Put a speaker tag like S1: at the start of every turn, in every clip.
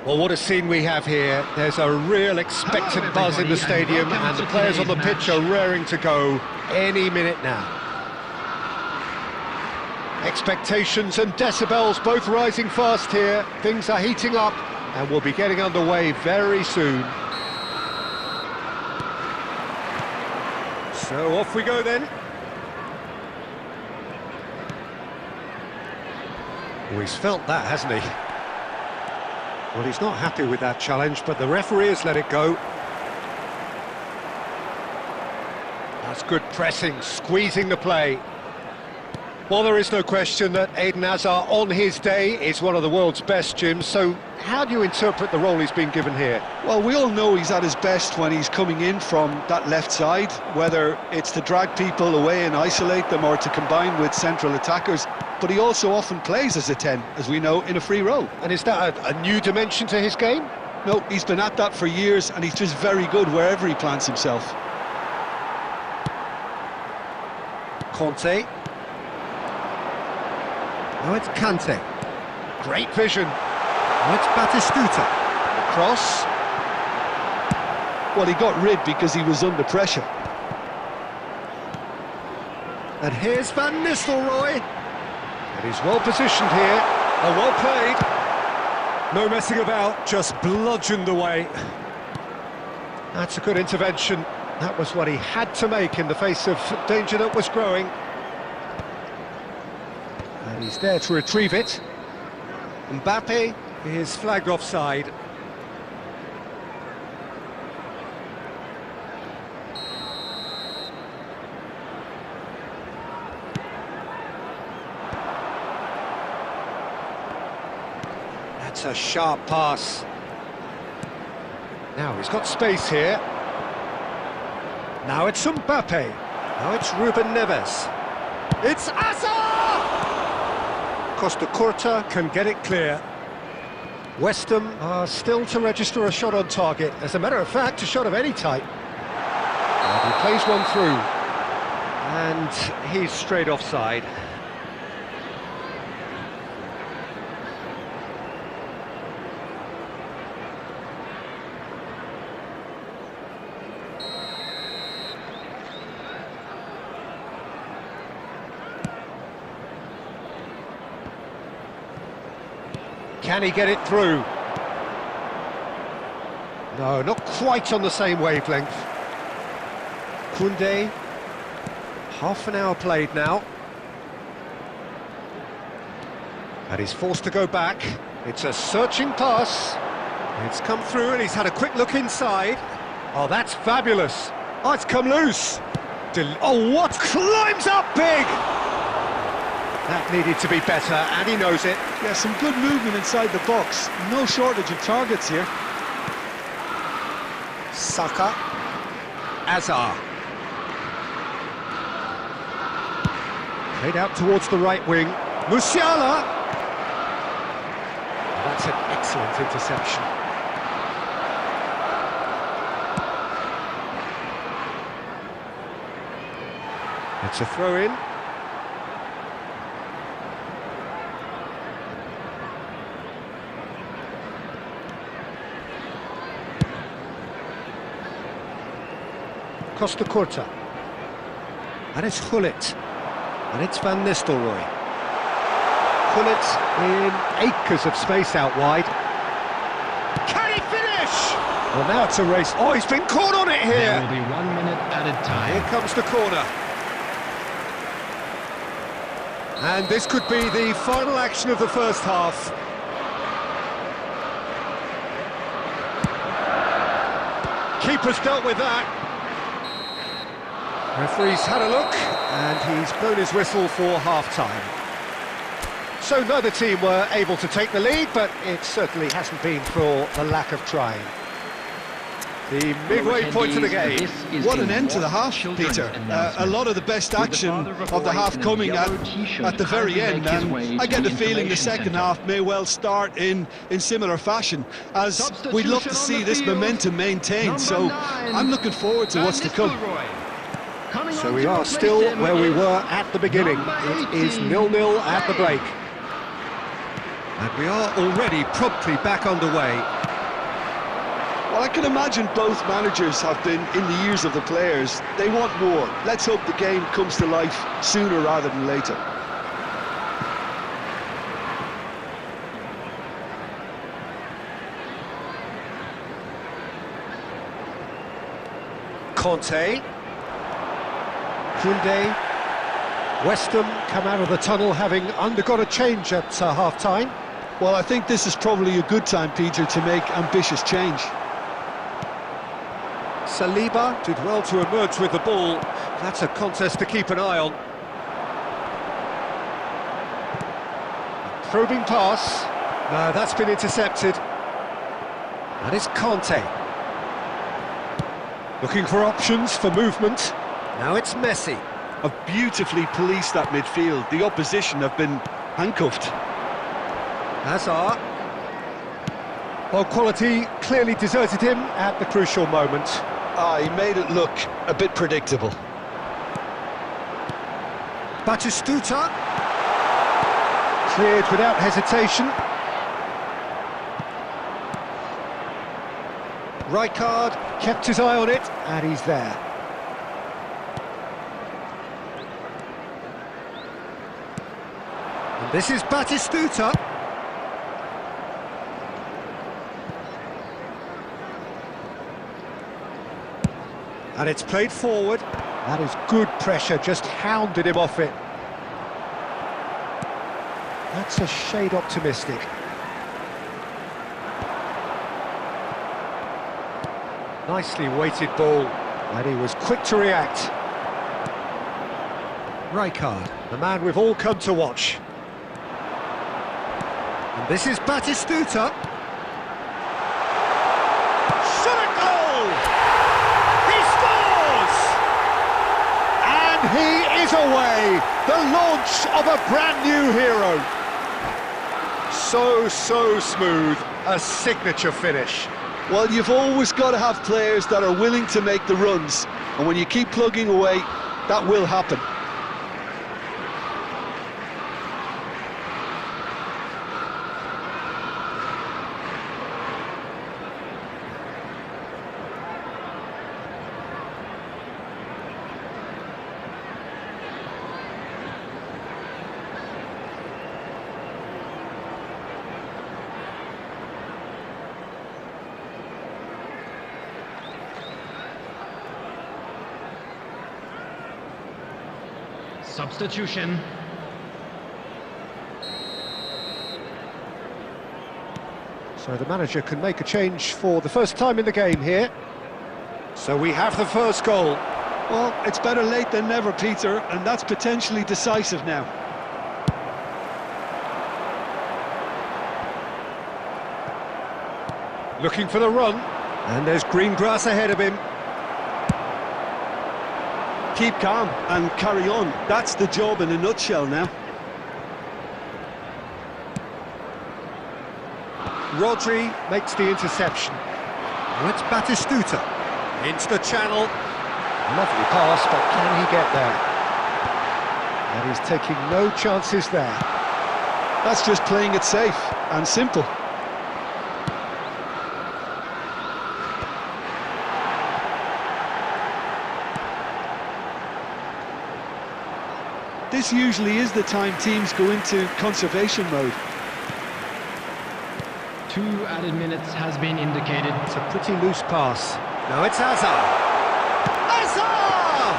S1: Well, what a scene we have here. There's a real expectant buzz in the stadium, and the players on the pitch are raring to go any minute now. Expectations and decibels both rising fast here. Things are heating up, and we'll be getting underway very soon. So off we go then. Oh, he's felt that, hasn't he? Well, he's not happy with that challenge, but the referee has let it go. That's good pressing, squeezing the play. Well, there is no question that Eden Hazard, on his day, is one of the world's best, Jim. So how do you interpret the role he's been given here?
S2: Well, we all know he's at his best when he's coming in from that left side, whether it's to drag people away and isolate them or to combine with central attackers. But he also often plays as a 10, as we know, in a free role.
S1: And is that a new dimension to his game?
S2: No, he's been at that for years, and he's just very good wherever he plants himself.
S1: Conte. Now it's Kante. Great vision. Now it's Batistuta. Cross.
S2: Well, he got rid because he was under pressure.
S1: And here's Van Nistelrooy. And he's well positioned here. Oh, well played. No messing about, just bludgeoned away. That's a good intervention. That was what he had to make in the face of danger that was growing. And he's there to retrieve it. Mbappe is flagged offside. That's a sharp pass. Now he's got space here. Now it's Mbappe. Now it's Ruben Neves. It's Hazard! Costa Curta can get it clear. West Ham are still to register a shot on target. As a matter of fact, a shot of any type. And he plays one through. And he's straight offside. Can he get it through? No, not quite on the same wavelength. Koundé, Half an hour played now. And he's forced to go back. It's a searching pass. It's come through and he's had a quick look inside. Oh, that's fabulous. Oh, it's come loose. Oh, what? Climbs up big! That needed to be better, and he knows it.
S2: Yeah, some good movement inside the box. No shortage of targets here.
S1: Saka. Azar. Played out towards the right wing. Musiala! That's an excellent interception. It's a throw-in. Costa Curta. And it's Gullit. And it's Van Nistelrooy. Gullit in acres of space out wide. Can he finish? Well, now it's a race. Oh, he's been caught on it here.
S3: There will be 1 minute added time.
S1: Here comes the corner. And this could be the final action of the first half. Keeper's dealt with that. Referee's had a look, and he's blown his whistle for half-time. So neither team were able to take the lead, but it certainly hasn't been for the lack of trying. The midway point of the game.
S2: What an end to the half, Peter. A lot of the best action of the half coming at the very end, and I get the feeling the second half may well start in similar fashion, as we'd love to see this momentum maintained, so I'm looking forward to what's to come.
S1: So we are still where we were at the beginning. It is 0-0 at the break. And we are already promptly back underway.
S2: Well, I can imagine both managers have been in the ears of the players. They want more. Let's hope the game comes to life sooner rather than later.
S1: Conte. Koundé. West Ham come out of the tunnel having undergone a change at half-time.
S2: Well, I think this is probably a good time, Peter, to make ambitious change.
S1: Saliba did well to emerge with the ball. That's a contest to keep an eye on. Probing pass. No, that's been intercepted. And it's Conte. Looking for options for movement. Now it's Messi.
S2: Have beautifully policed that midfield. The opposition have been handcuffed.
S1: Hazard. Well, quality clearly deserted him at the crucial moment.
S2: He made it look a bit predictable.
S1: Batistuta. Cleared without hesitation. Rijkaard kept his eye on it, and he's there. And this is Batistuta. And it's played forward. That is good pressure, just hounded him off it. That's a shade optimistic. Nicely weighted ball, and he was quick to react. Rijkaard, the man we've all come to watch. And this is Batistuta. Shot at goal! He scores! And he is away! The launch of a brand new hero. So smooth, a signature finish.
S2: Well, you've always got to have players that are willing to make the runs, and when you keep plugging away, that will happen.
S3: Substitution.
S1: So the manager can make a change for the first time in the game here. So we have the first goal.
S2: Well, it's better late than never, Peter, and that's potentially decisive now.
S1: Looking for the run, and there's green grass ahead of him.
S2: Keep calm and carry on. That's the job in a nutshell now.
S1: Rodri makes the interception. Now it's Batistuta into the channel. Lovely pass, but can he get there? And he's taking no chances there.
S2: That's just playing it safe and simple. This usually is the time teams go into conservation mode.
S3: 2 added minutes has been indicated.
S1: It's a pretty loose pass. Now it's Hazard. Hazard!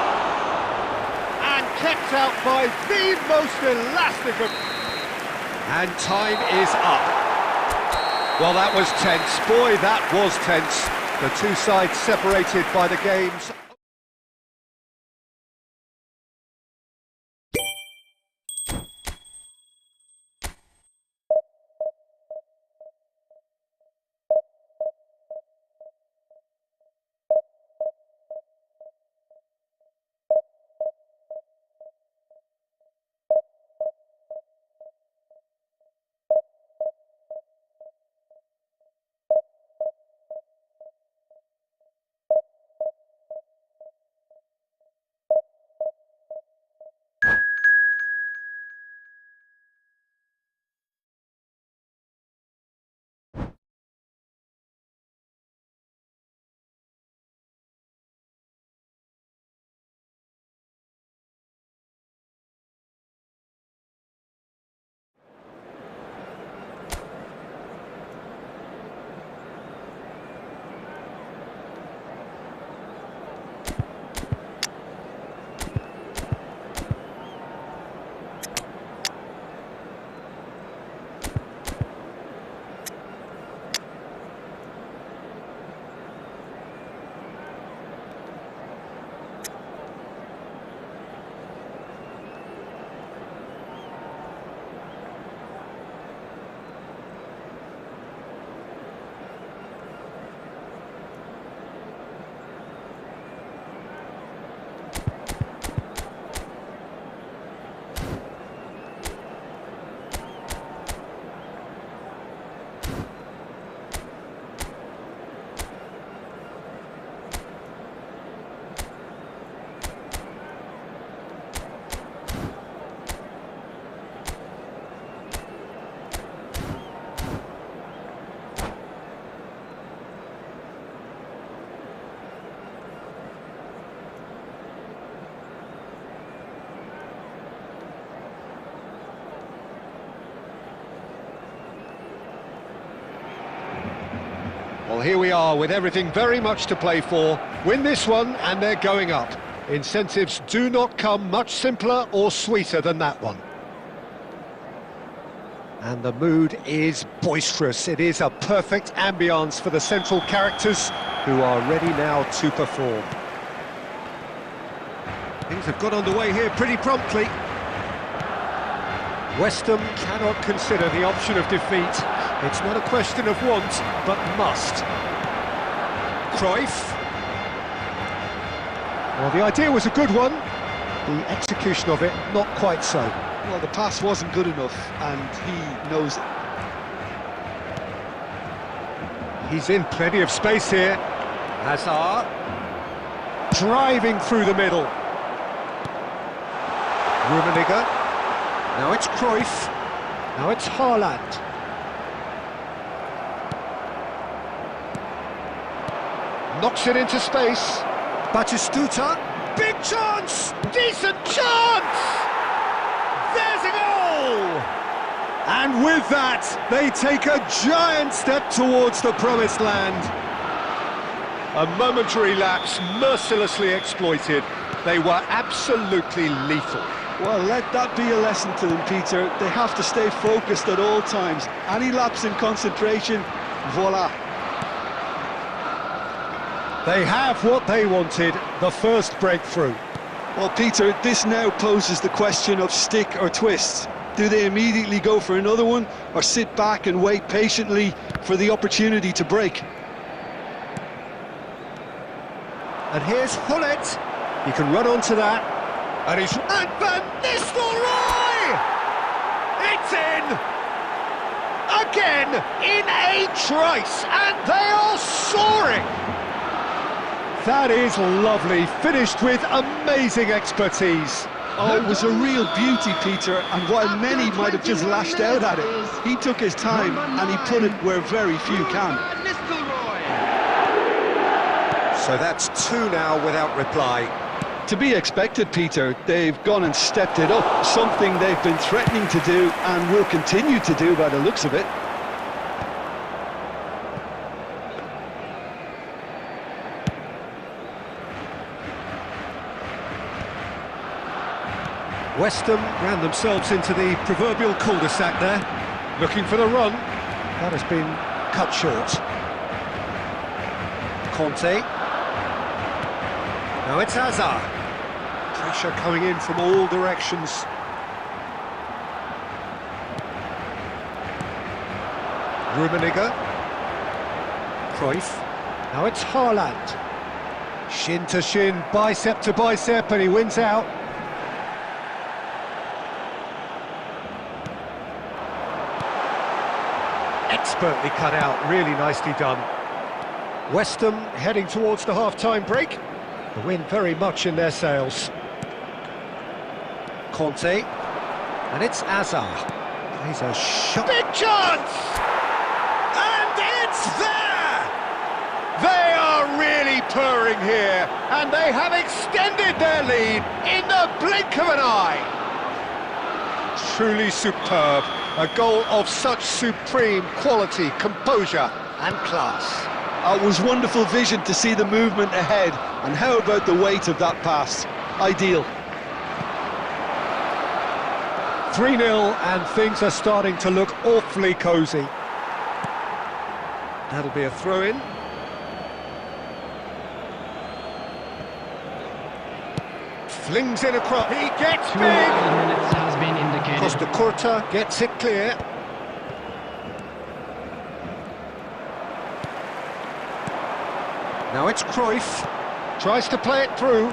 S1: And kept out by the most elastic of... And time is up. Well, that was tense. Boy, that was tense. The two sides separated by the games. Well, here we are with everything very much to play for. Win this one and they're going up. Incentives do not come much simpler or sweeter than that one. And the mood is boisterous. It is a perfect ambience for the central characters who are ready now to perform. Things have got underway here pretty promptly. West Ham cannot consider the option of defeat. It's not a question of want, but must. Cruyff. Well, the idea was a good one. The execution of it, not quite so.
S2: Well, the pass wasn't good enough, and he knows it.
S1: He's in plenty of space here. Hazard. Driving through the middle. Rummenigge. Now it's Cruyff. Now it's Haaland. Knocks it into space. Batistuta. Big chance! Decent chance! There's a goal! And with that, they take a giant step towards the promised land. A momentary lapse mercilessly exploited. They were absolutely lethal.
S2: Well, let that be a lesson to them, Peter. They have to stay focused at all times. Any lapse in concentration, voila.
S1: They have what they wanted, the first breakthrough.
S2: Well, Peter, this now poses the question of stick or twist. Do they immediately go for another one, or sit back and wait patiently for the opportunity to break?
S1: And here's Hullet. He can run onto that. And he's... And Van Nistelrooy! It's in! Again, in a trice, and they are soaring! That is lovely, finished with amazing expertise.
S2: Oh, it was a real beauty, Peter, and while many might have just lashed out at it, he took his time and he put it where very few can.
S1: So that's two now without reply.
S2: To be expected, Peter. They've gone and stepped it up, something they've been threatening to do and will continue to do by the looks of it.
S1: West Ham ran themselves into the proverbial cul-de-sac there, looking for the run. That has been cut short. Conte. Now it's Hazard. Pressure coming in from all directions. Rummenigge. Cruyff. Now it's Haaland. Shin to shin, bicep to bicep, and he wins out. Expertly cut out, really nicely done. West Ham heading towards the half-time break. The wind very much in their sails. Conte, and it's Hazard. He's a shot. Big chance! And it's there! They are really purring here, and they have extended their lead in the blink of an eye. Truly superb. A goal of such supreme quality, composure and class.
S2: It was wonderful vision to see the movement ahead, and how about the weight of that pass? Ideal.
S1: 3-0 and things are starting to look awfully cosy. That'll be a throw-in. Flings in across. He gets big.
S3: 2 minutes has been indicated.
S1: Costa Curta gets it clear. Now it's Cruyff. Tries to play it through.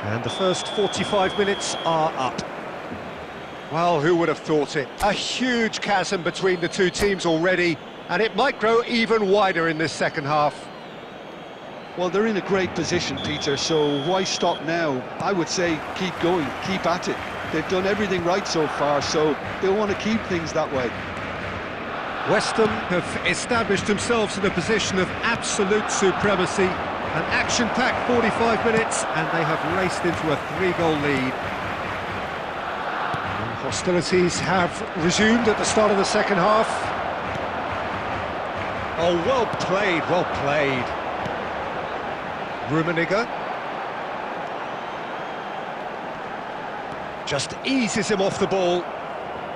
S1: And the first 45 minutes are up. Well, who would have thought it? A huge chasm between the two teams already, and it might grow even wider in this second half.
S2: Well, they're in a great position, Peter, so why stop now? I would say keep going, keep at it. They've done everything right so far, so they'll want to keep things that way.
S1: West Ham have established themselves in a position of absolute supremacy. An action-packed 45 minutes, and they have raced into a 3-goal lead. And hostilities have resumed at the start of the second half. Oh, well played, well played. Rummenigge just eases him off the ball.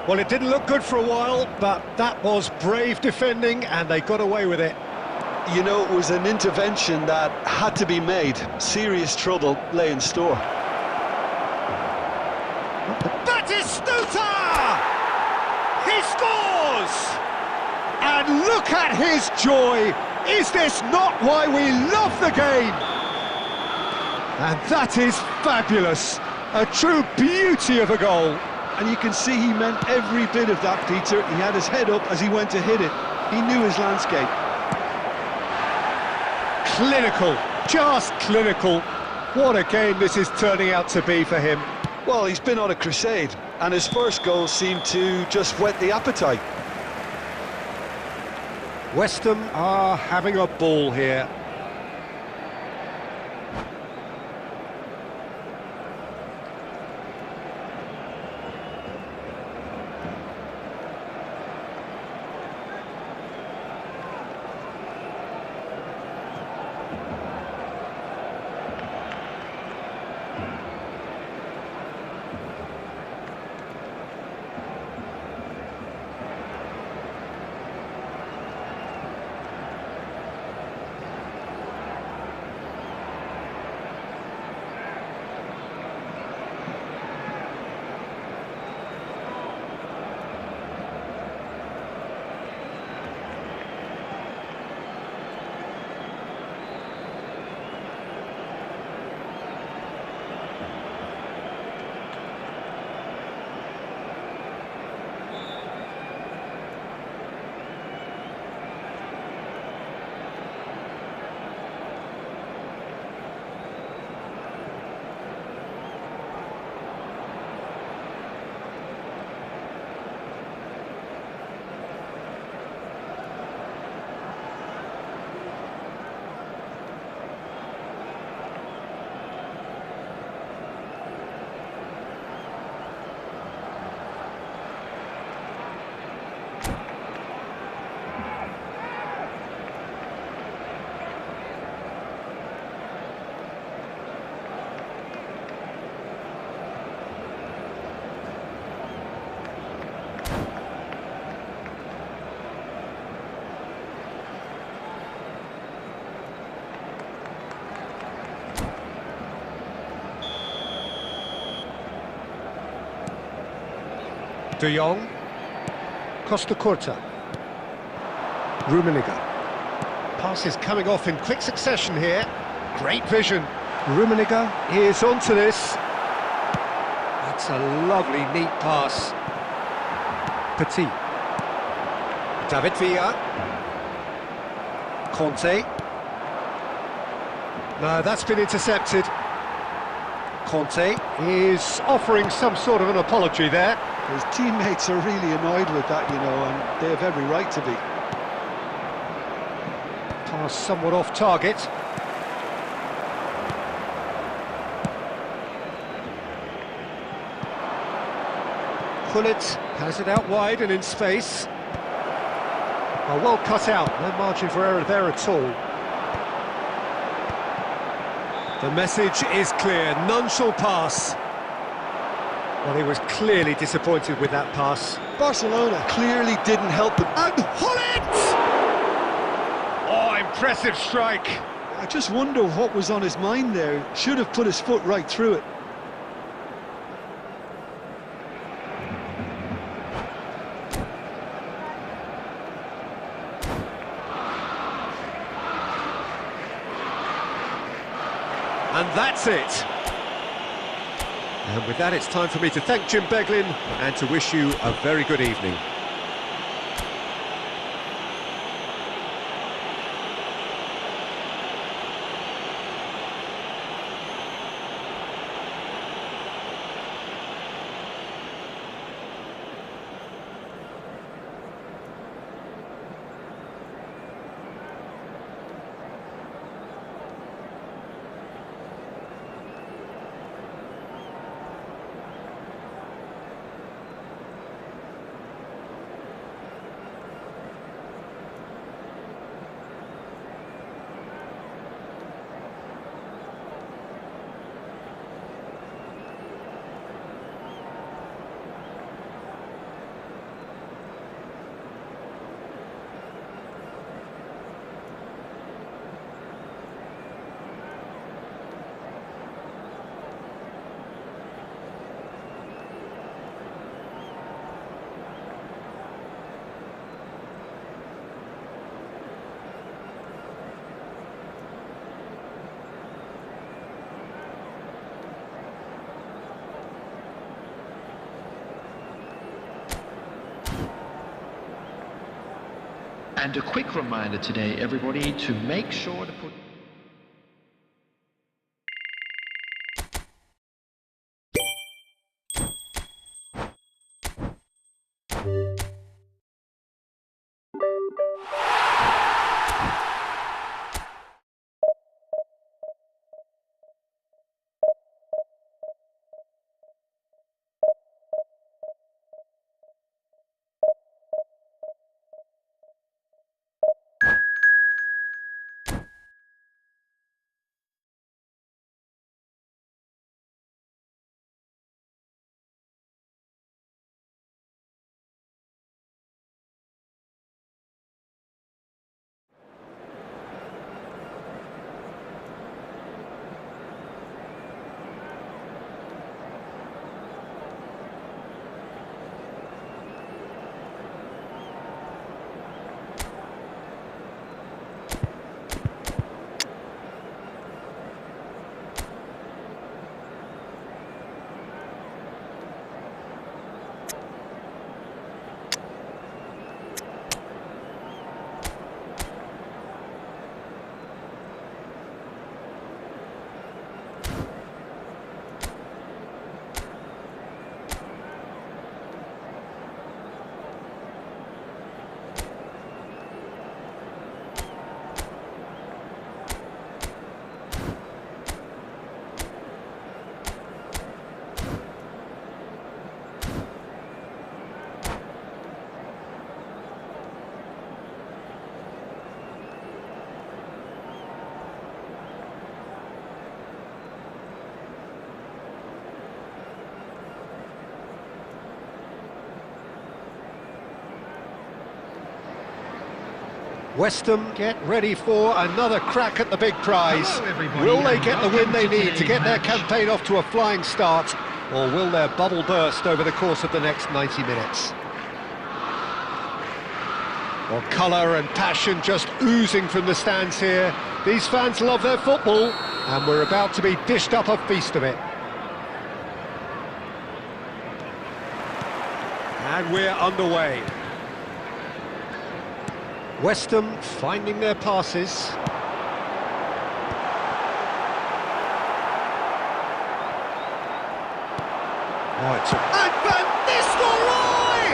S1: Well, it didn't look good for a while, but that was brave defending, and they got away with it.
S2: You know, it was an intervention that had to be made. Serious trouble lay in store.
S1: Batistuta! He scores! And look at his joy! Is this not why we love the game? And that is fabulous. A true beauty of a goal.
S2: And you can see he meant every bit of that, Peter. He had his head up as he went to hit it. He knew his landscape.
S1: Clinical, just clinical. What a game this is turning out to be for him.
S2: Well, he's been on a crusade, and his first goal seemed to just whet the appetite.
S1: West Ham are having a ball here. De Jong. Costa Curta. Rummenigge. Passes coming off in quick succession here. Great vision. Rummenigge is onto this. That's a lovely, neat pass. Petit. David Villa. Conte. No, that's been intercepted. Conte is offering some sort of an apology there.
S2: His teammates are really annoyed with that, you know, and they have every right to be.
S1: Pass somewhat off target. Gullit has it out wide and in space. Oh, well cut out, no margin for error there at all. The message is clear, none shall pass. Well, he was clearly disappointed with that pass.
S2: Barcelona clearly didn't help them.
S1: And Gullit! Oh, impressive strike.
S2: I just wonder what was on his mind there. Should have put his foot right through it.
S1: And that's it. And with that, it's time for me to thank Jim Beglin and to wish you a very good evening.
S4: And a quick reminder today, everybody, to make sure to put...
S1: West Ham get ready for another crack at the big prize.
S3: Hello, everybody,
S1: Will they
S3: and
S1: get the win
S3: welcome
S1: they
S3: to
S1: need to
S3: today's
S1: get their
S3: match.
S1: campaign off to a flying start? Or will their bubble burst over the course of the next 90 minutes? Well, colour and passion just oozing from the stands here. These fans love their football, and we're about to be dished up a feast of it. And we're underway. West Ham finding their passes. Oh, it's a... And Van Nistelrooy!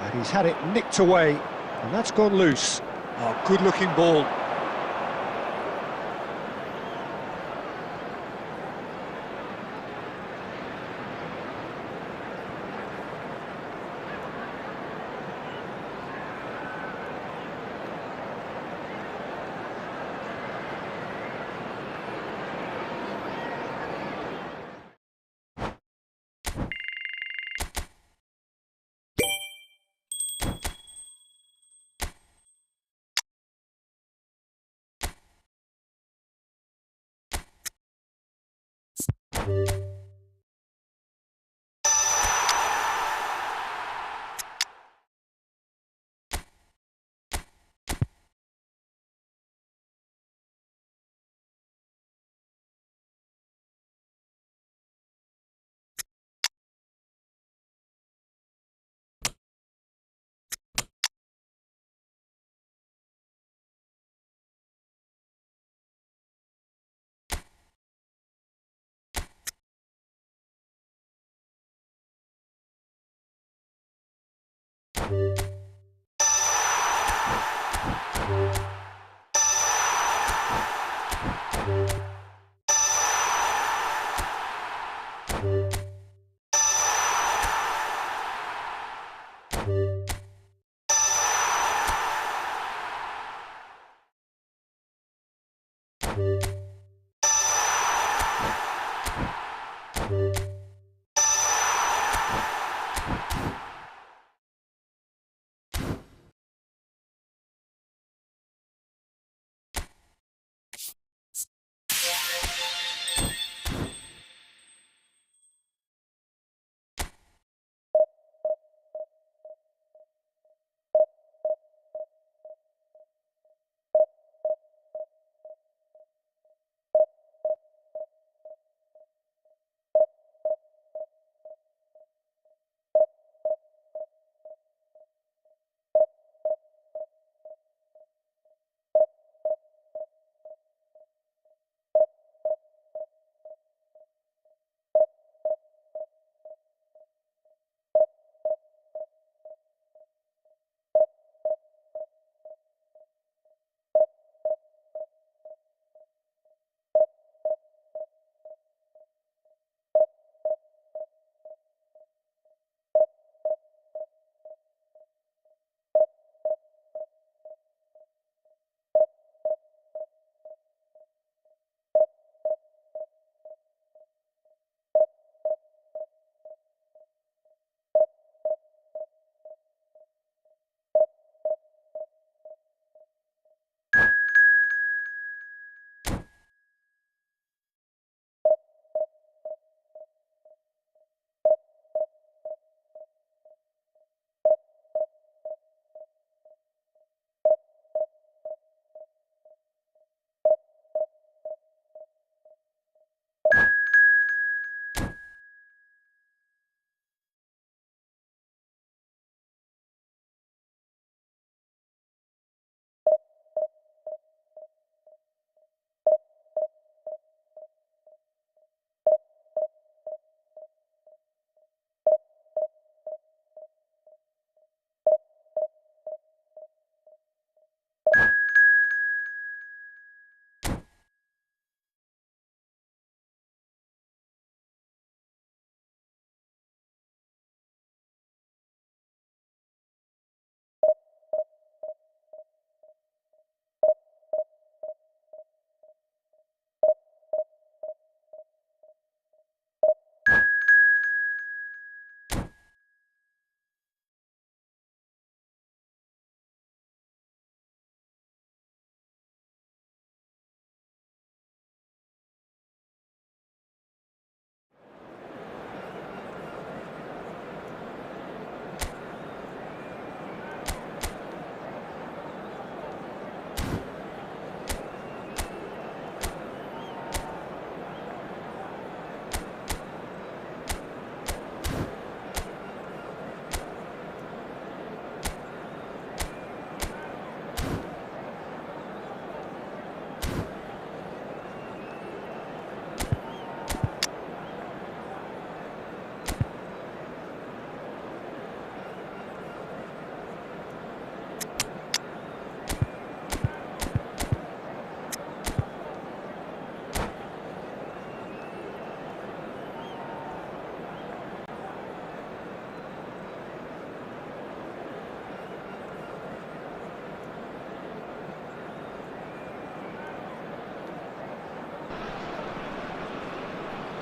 S1: And he's had it nicked away, and that's gone loose. Oh, good-looking ball.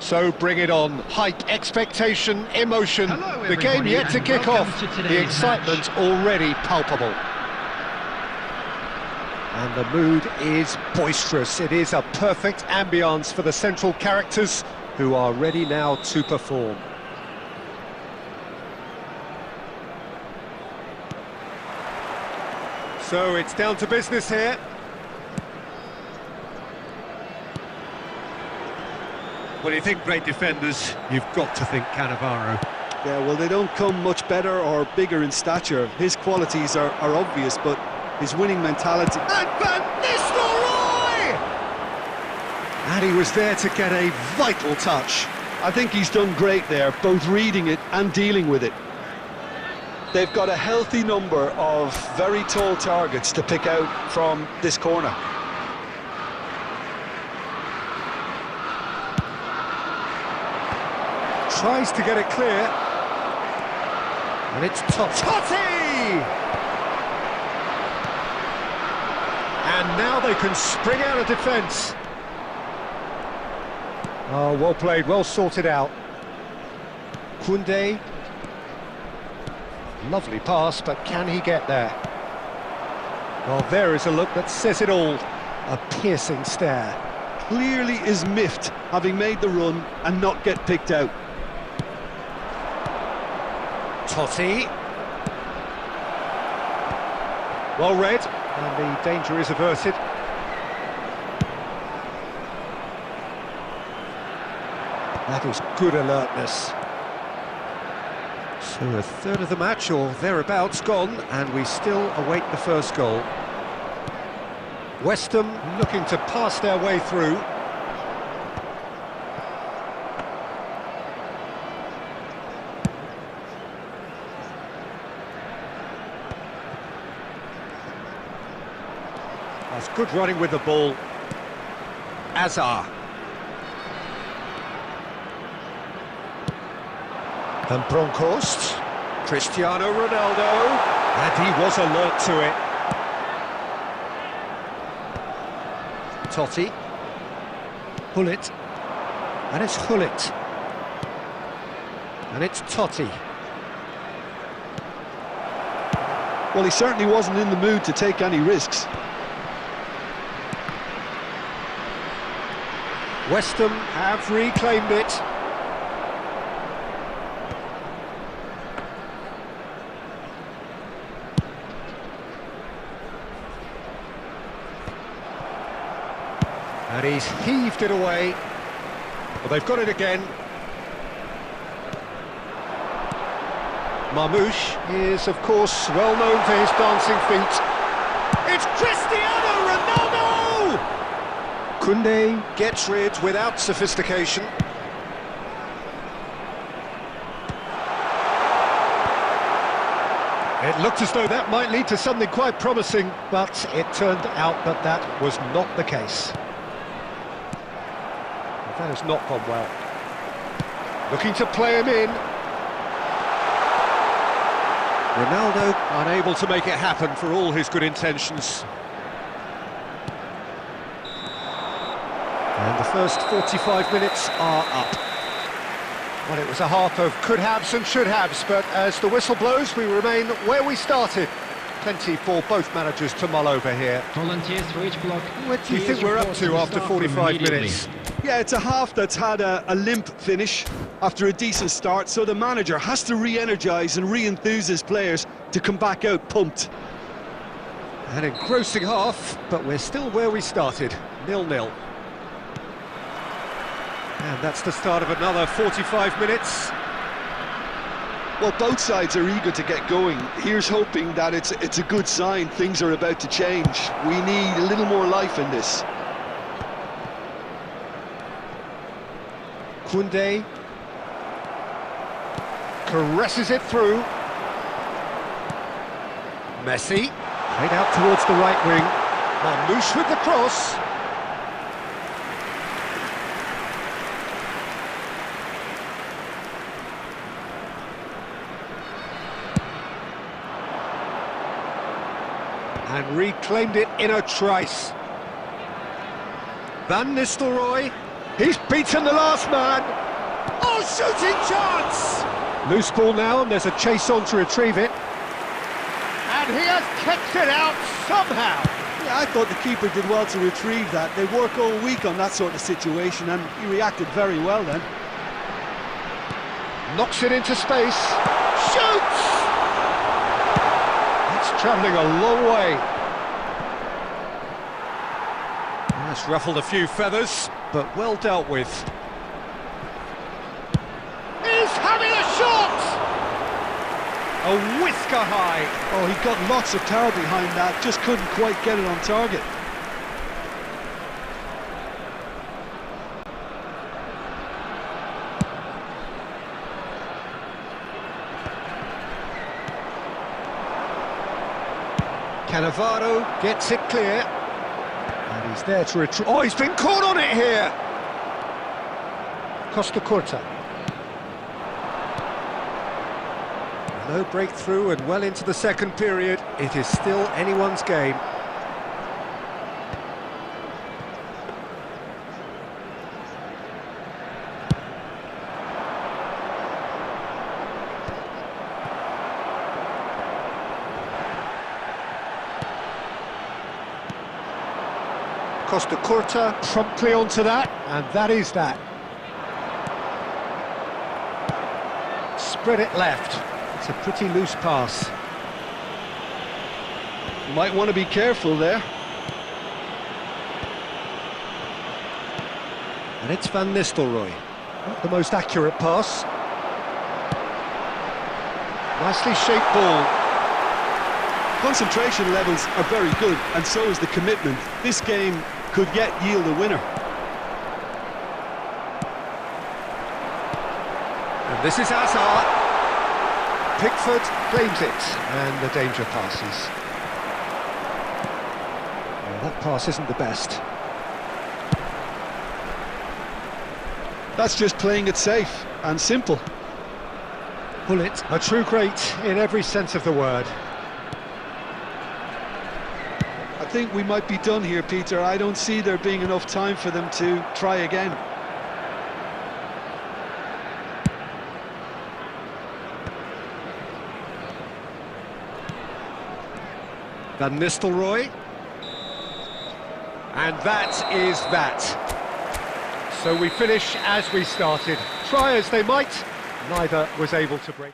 S1: So bring it on. Hype, expectation, emotion.
S4: Hello,
S1: The game
S4: everybody,
S1: yet to
S4: and
S1: kick
S4: welcome
S1: off.
S4: to
S1: The
S4: today's
S1: excitement already palpable. And the mood is boisterous. It is a perfect ambience for the central characters who are ready now to perform. So it's down to business here. When you think great defenders, you've got to think Cannavaro.
S2: Yeah, well, they don't come much better or bigger in stature. His qualities are obvious, but his winning mentality...
S1: And Van Nistelrooy! And he was there to get a vital touch.
S2: I think he's done great there, both reading it and dealing with it. They've got a healthy number of very tall targets to pick out from this corner.
S1: Tries to get it clear. And it's Totti! And now they can spring out of defence. Oh, well played, well sorted out. Koundé. Lovely pass, but can he get there? Well, there is a look that says it all. A piercing stare.
S2: Clearly is miffed, having made the run and not get picked out.
S1: Totti. Well read, and the danger is averted. That is good alertness. So a third of the match, or thereabouts, gone, and we still await the first goal. West Ham looking to pass their way through. That's good running with the ball. Azar. And Bronkhorst. Cristiano Ronaldo. And he was alert to it. Totti. Hullet. And it's Hullet. And it's Totti.
S2: Well, he certainly wasn't in the mood to take any risks.
S1: West Ham have reclaimed it. And he's heaved it away. Well, they've got it again. Marmoush is, of course, well known for his dancing feet. It's Cristiano Ronaldo! Koundé gets rid without sophistication. It looked as though that might lead to something quite promising, but it turned out that that was not the case. That has not gone well. Looking to play him in. Ronaldo unable to make it happen for all his good intentions. And the first 45 minutes are up. Well, it was a half of could-haves and should-haves, but as the whistle blows, we remain where we started. Plenty for both managers to mull over here.
S3: Volunteers for each block.
S1: What do you think we're up to after 45 minutes?
S2: Yeah, it's a half that's had a limp finish after a decent start, so the manager has to re-energise and re-enthuse his players to come back out pumped.
S1: An engrossing half, but we're still where we started, 0-0. And that's the start of another 45 minutes.
S2: Well, both sides are eager to get going. Here's hoping that it's a good sign things are about to change. We need a little more life in this.
S1: Koundé caresses it through. Messi played out towards the right wing. Marmoush with the cross. And reclaimed it in a trice. Van Nistelrooy. He's beaten the last man. Oh, shooting chance! Loose ball now, and there's a chase on to retrieve it. And he has kicked it out somehow.
S2: Yeah, I thought the keeper did well to retrieve that. They work all week on that sort of situation, and he reacted very well then.
S1: Knocks it into space. Shoots! It's travelling a long way. That's ruffled a few feathers, but well dealt with. He's having a shot! A whisker high.
S2: Oh, he got lots of power behind that, just couldn't quite get it on target.
S1: Cannavaro gets it clear. And he's there to retrieve. Oh, he's been caught on it here! Costa Curta. No breakthrough and well into the second period. It is still anyone's game. Costa Curta promptly onto that, and that is that. Spread it left. It's a pretty loose pass.
S2: You might want to be careful there.
S1: And it's Van Nistelrooy. Not the most accurate pass. Nicely shaped ball.
S2: Concentration levels are very good, and so is the commitment. This game could yet yield a winner.
S1: And this is Hazard. Pickford claims it, and the danger passes. Well, that pass isn't the best.
S2: That's just playing it safe and simple.
S1: Bullet, a true great in every sense of the word.
S2: I think we might be done here, Peter. I don't see there being enough time for them to try again.
S1: Van Nistelrooy. And that is that. So we finish as we started. Try as they might, neither was able to break.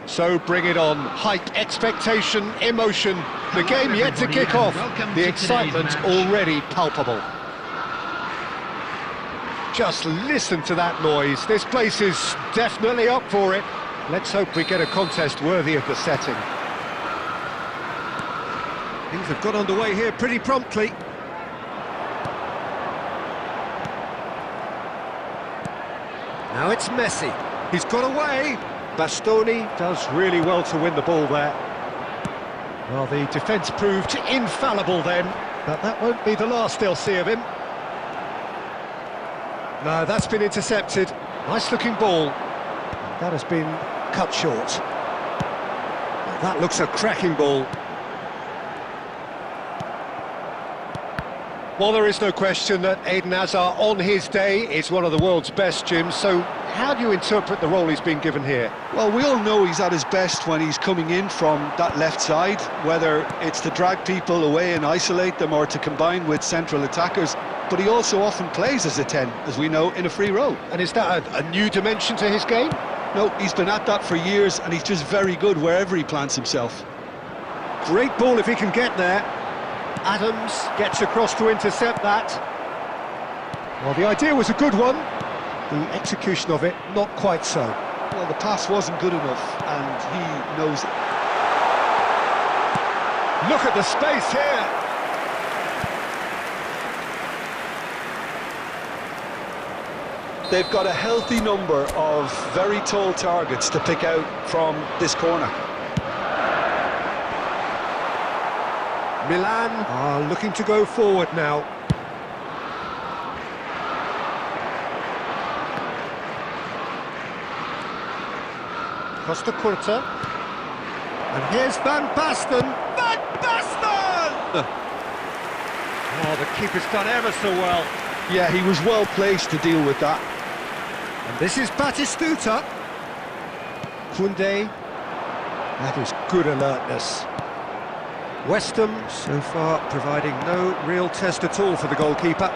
S1: So bring it on. Hype, expectation, emotion. The game yet to kick off. The excitement already palpable. Just listen to that noise. This place is definitely up for it. Let's hope we get a contest worthy of the setting. Things have got underway here pretty promptly. Now it's Messi. He's got away. Bastoni does really well to win the ball there. Well, the defence proved infallible then, but that won't be the last they'll see of him. No, that's been intercepted. Nice-looking ball. That has been cut short. That looks a cracking ball. Well, there is no question that Eden Hazard, on his day, is one of the world's best, Jim. So how do you interpret the role he's been given here?
S2: Well, we all know he's at his best when he's coming in from that left side, whether it's to drag people away and isolate them or to combine with central attackers. But he also often plays as a 10, as we know, in a free role.
S1: And is that a new dimension to his game?
S2: No, he's been at that for years, and he's just very good wherever he plants himself.
S1: Great ball if he can get there. Adams gets across to intercept that. Well, the idea was a good one. The execution of it, not quite so.
S2: Well, the pass wasn't good enough, and he knows it.
S1: Look at the space here.
S2: They've got a healthy number of very tall targets to pick out from this corner.
S1: Milan are looking to go forward now. Costa Curta. And here's Van Basten. Van Basten! Oh, the keeper's done ever so well.
S2: Yeah, he was well placed to deal with that.
S1: And this is Batistuta. Koundé. That is good alertness. West Ham, so far, providing no real test at all for the goalkeeper.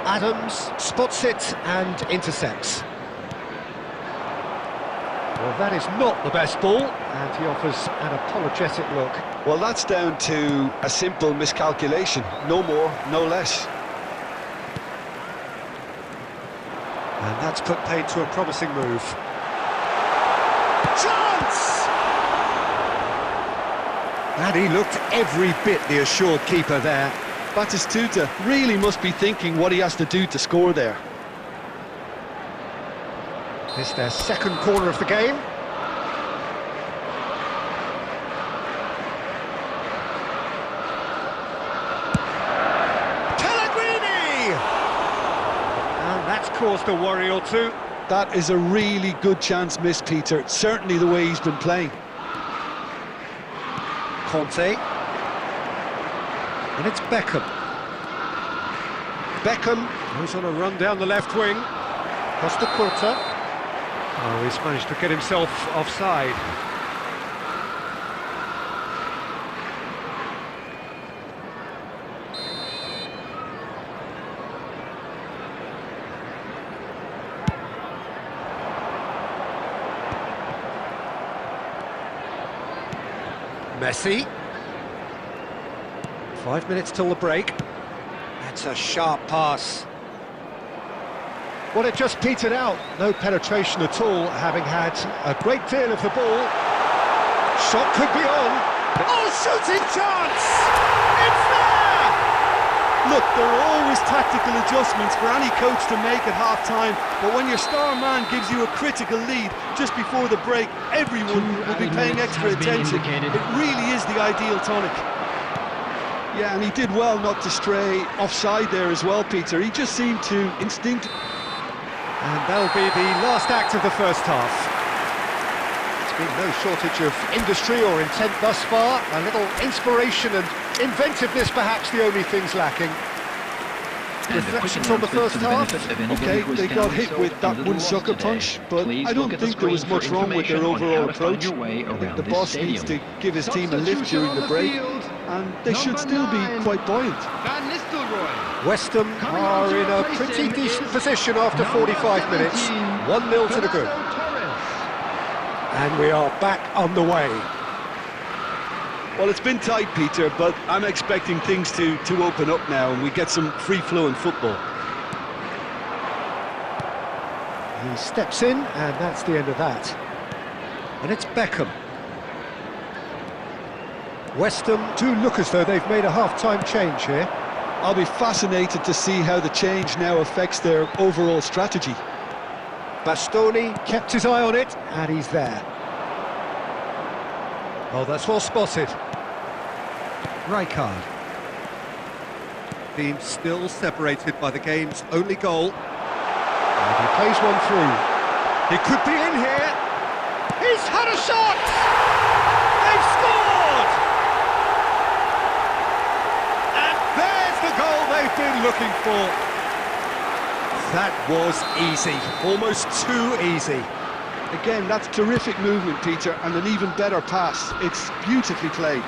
S1: Adams spots it and intercepts. Well, that is not the best ball, and he offers an apologetic look.
S2: Well, that's down to a simple miscalculation. No more, no less.
S1: And that's put paid to a promising move. Chance! And he looked every bit the assured keeper there.
S2: Batistuta really must be thinking what he has to do to score there.
S1: It's their second corner of the game. Pellegrini! And that's caused a worry or two.
S2: That is a really good chance missed, Peter. Certainly the way he's been playing.
S1: Conte. And it's Beckham. Beckham goes on a run down the left wing. Costa Curta. Oh, he's managed to get himself offside. Messi. 5 minutes till the break. That's a sharp pass. Well, it just petered out. No penetration at all, having had a great deal of the ball. Shot could be on. Oh, shooting chance! It's there!
S5: Look, there are always tactical adjustments for any coach to make at half-time, but when your star man gives you a critical lead just before the break, everyone will be paying extra attention. It really is the ideal tonic.
S2: Yeah, and he did well not to stray offside there as well, Peter. He just seemed to
S1: And that'll be the last act of the first half. There's been no shortage of industry or intent thus far. A little inspiration and inventiveness, perhaps the only things lacking. Reflections on the first half.
S2: Okay, they got hit with that one sucker punch, but I don't think there was much wrong with their overall approach. I think the boss needs to give his team a lift during the break, and they should still be quite buoyant.
S1: West Ham are in a pretty decent position after 45 minutes. 1-0 to the good. And we are back on the way.
S2: Well, it's been tight, Peter, but I'm expecting things to open up now and we get some free-flowing football.
S1: He steps in, and that's the end of that. And it's Beckham. West Ham do look as though they've made a half-time change here.
S2: I'll be fascinated to see how the change now affects their overall strategy.
S1: Bastoni kept his eye on it, and he's there. Oh, that's well spotted. Rijkaard. Team still separated by the game's only goal. And he plays one through. He could be in here. He's had a shot! They've scored! And there's the goal they've been looking for. That was easy, almost too easy.
S2: Again, that's terrific movement, Peter, and an even better pass. It's beautifully played.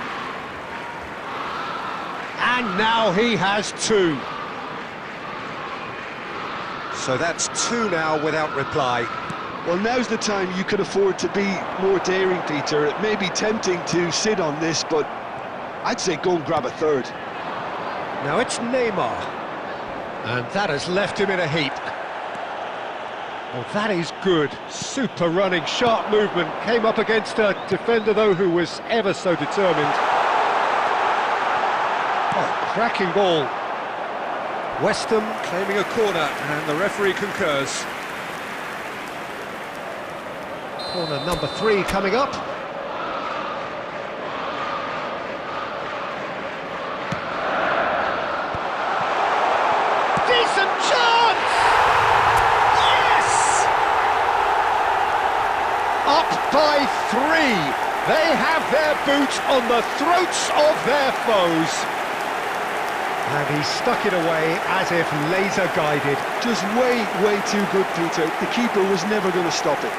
S1: And now he has two. So that's two now without reply.
S2: Well, now's the time you could afford to be more daring, Peter. It may be tempting to sit on this, but I'd say go and grab a third.
S1: Now it's Neymar. And that has left him in a heap. Oh, that is good. Super running, sharp movement. Came up against a defender, though, who was ever so determined. Oh, cracking ball. West Ham claiming a corner, and the referee concurs. Corner number 3 coming up. Decent chance! Yes! Up by 3. They have their boot on the throats of their foes. And he stuck it away as if laser guided.
S2: Just way too good, Peter. The keeper was never going to stop it.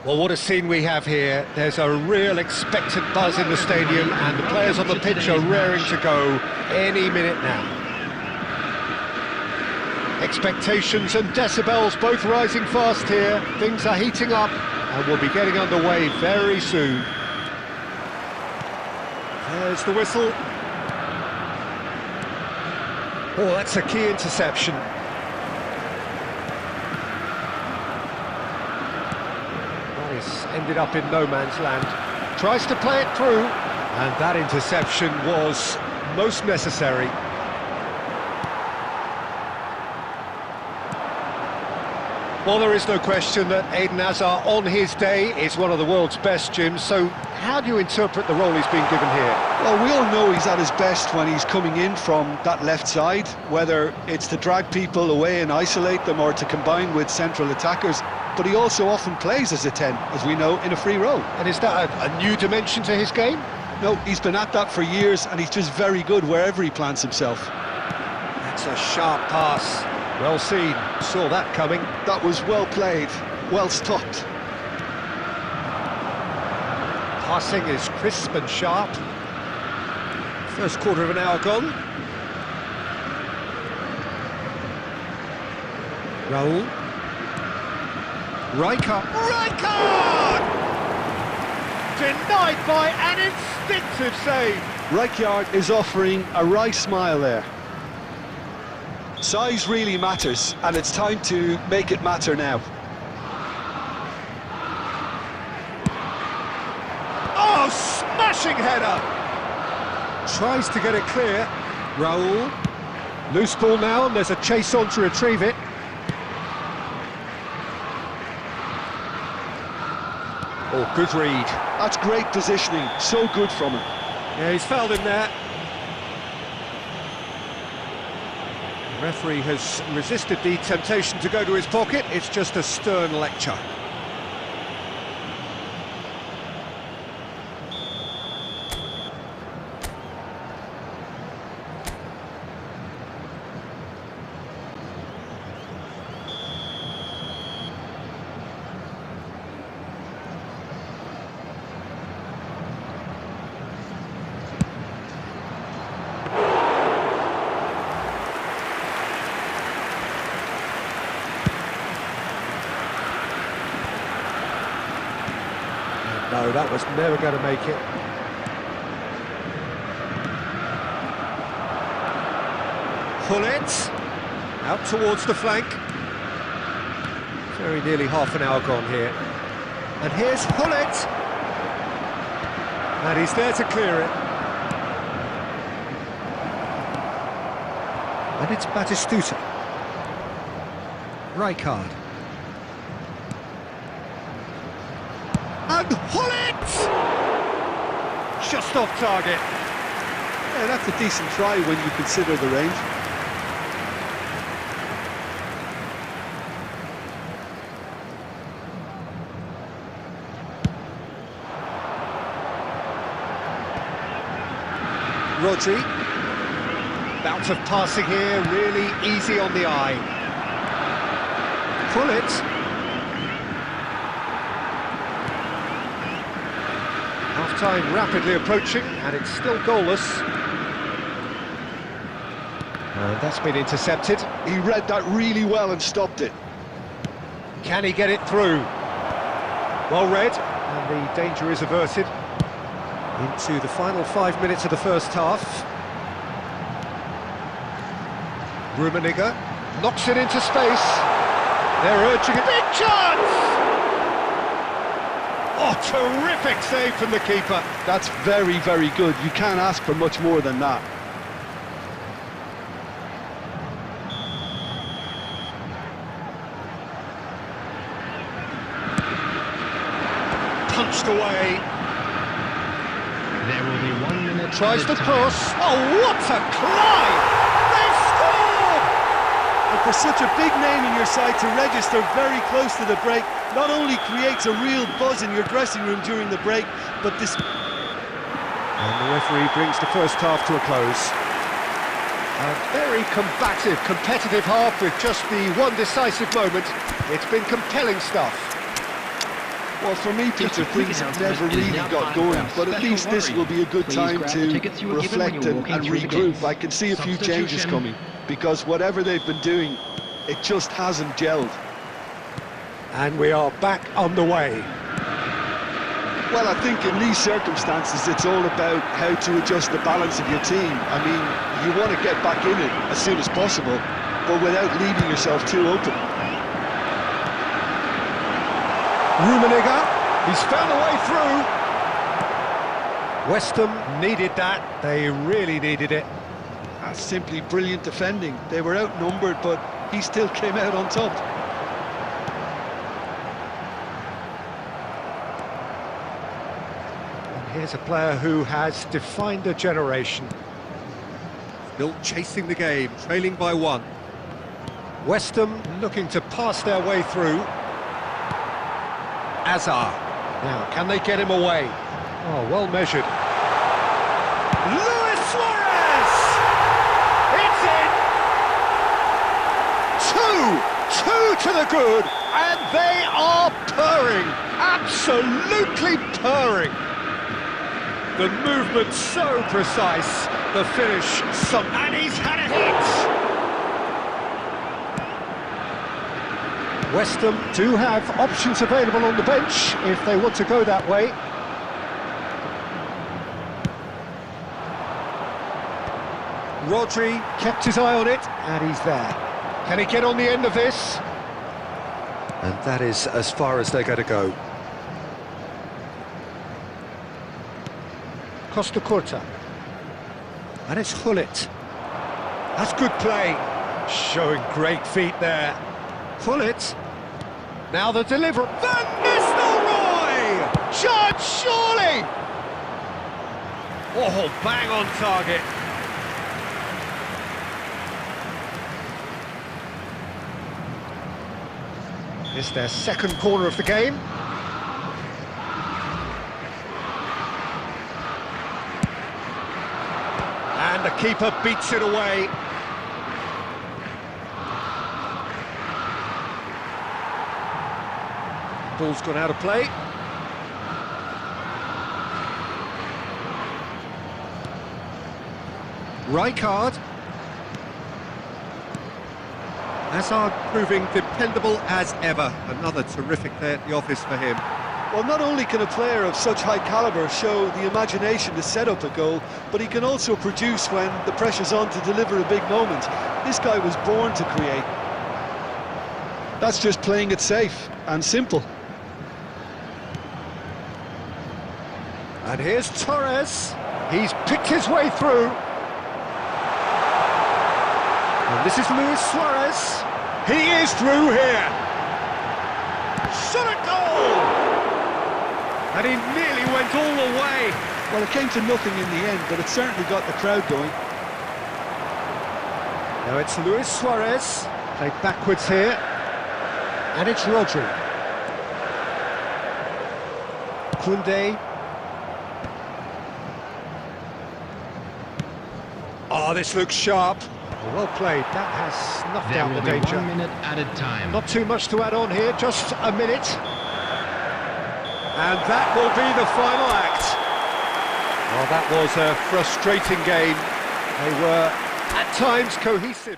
S1: Well, what a scene we have here. There's a real expectant buzz in the stadium, and the players on the pitch are raring to go any minute now. Expectations and decibels both rising fast here. Things are heating up, and we'll be getting underway very soon. There's the whistle. Oh, that's a key interception. Ended up in no man's land. Tries to play it through, and that interception was most necessary. Well, there is no question that Eden Hazard, on his day, is one of the world's best, Jim. So how do you interpret the role he's been given here?
S2: Well, we all know he's at his best when he's coming in from that left side, whether it's to drag people away and isolate them or to combine with central attackers. But he also often plays as a 10, as we know, in a free role.
S1: And is that a new dimension to his game?
S2: No, he's been at that for years, and he's just very good wherever he plants himself.
S1: That's a sharp pass. Well seen. Saw that coming.
S2: That was well played, well stopped.
S1: Passing is crisp and sharp. First quarter of an hour gone. Raul. Rijkaard! Denied by an instinctive save.
S2: Rijkaard is offering a wry smile there. Size really matters, and it's time to make it matter now.
S1: Oh, smashing header! Tries to get it clear. Raul. Loose ball now, and there's a chase on to retrieve it. Oh, good read.
S2: That's great positioning, so good from him.
S1: Yeah, he's fouled him there. The referee has resisted the temptation to go to his pocket. It's just a stern lecture. No, that was never going to make it. Hullet, out towards the flank. Very nearly half an hour gone here. And here's Hullet. And he's there to clear it. And it's Batistuta. Rijkaard. And Hullet! Just off target.
S2: Yeah, that's a decent try when you consider the range.
S1: Rodri. Bout of passing here, really easy on the eye. Hullet. Half-time rapidly approaching, and it's still goalless. And that's been intercepted.
S2: He read that really well and stopped it.
S1: Can he get it through? Well read, and the danger is averted. Into the final 5 minutes of the first half. Rummenigge knocks it into space. They're urging a big chance! Oh, terrific save from the keeper.
S2: That's very, very good. You can't ask for much more than that.
S1: Punched away.
S3: There will be 1 minute.
S1: Tries the cross. Oh, what a climb! They've scored!
S5: And for such a big name in your side to register very close to the break, not only creates a real buzz in your dressing room during the break, but this...
S1: And the referee brings the first half to a close. A very combative, competitive half with just the one decisive moment. It's been compelling stuff.
S2: Well, for me, Peter, things have never really got going, but at least this will be a good time to reflect and regroup. I can see a few changes coming, because whatever they've been doing, it just hasn't gelled.
S1: And we are back on the way.
S2: Well, I think in these circumstances, it's all about how to adjust the balance of your team. I mean, you want to get back in it as soon as possible, but without leaving yourself too open.
S1: Rummenigge, he's found a way through. West Ham needed that, they really needed it.
S2: That's simply brilliant defending. They were outnumbered, but he still came out on top.
S1: And here's a player who has defined a generation. Still chasing the game, trailing by 1. West Ham looking to pass their way through. Azar. Now, can they get him away? Oh, well measured. Luis Suarez! It's in! 2 to the good, and they are purring. Absolutely purring. The movement so precise, the finish some, and he's had a hit! West Ham do have options available on the bench if they want to go that way. Rodri kept his eye on it, and he's there. Can he get on the end of this? And that is as far as they're going to go. Costa Curta. And it's Hullet. That's good play. Showing great feet there. Hullet. Now the delivery. Van Nistelrooy! Judge, surely! Oh, bang on target. It's their second corner of the game. And the keeper beats it away. Ball's gone out of play. Rijkaard. Hazard proving dependable as ever. Another terrific day at the office for him.
S5: Well, not only can a player of such high calibre show the imagination to set up a goal, but he can also produce when the pressure's on to deliver a big moment. This guy was born to create.
S2: That's just playing it safe and simple.
S1: And here's Torres. He's picked his way through. And this is Luis Suarez. He is through here. Shot at goal! And he nearly went all the way.
S2: Well, it came to nothing in the end, but it certainly got the crowd going.
S1: Now it's Luis Suarez. Played backwards here. And it's Rodri. Koundé. Oh, this looks sharp. Well played, that has snuffed out the danger.
S3: 1 minute added time.
S1: Not too much to add on here, just a minute. And that will be the final act. Well, that was a frustrating game. They were, at times, cohesive.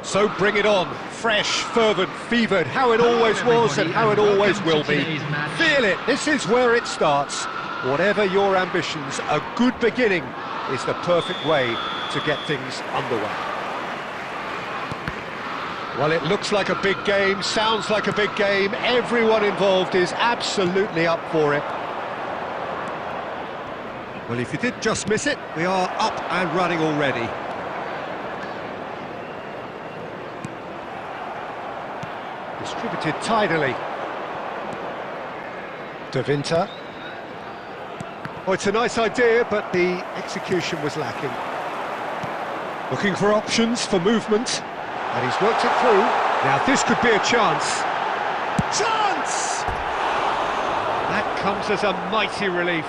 S1: So bring it on, fresh, fervent, fevered, how it always was and how it always will be. Feel it, this is where it starts. Whatever your ambitions, a good beginning is the perfect way to get things underway. Well, it looks like a big game, sounds like a big game, everyone involved is absolutely up for it. Well, if you did just miss it, we are up and running already. Distributed tidily. De Winter. Oh, it's a nice idea, but the execution was lacking. Looking for options, for movement, and he's worked it through. Now this could be a chance. Chance! That comes as a mighty relief.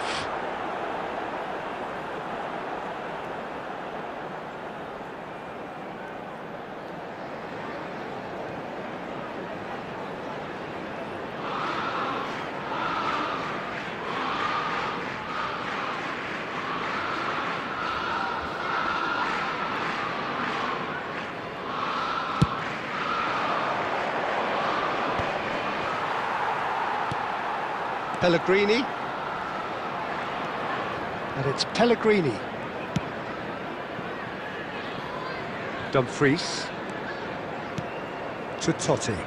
S1: Pellegrini, and it's Pellegrini. Dumfries to Totti.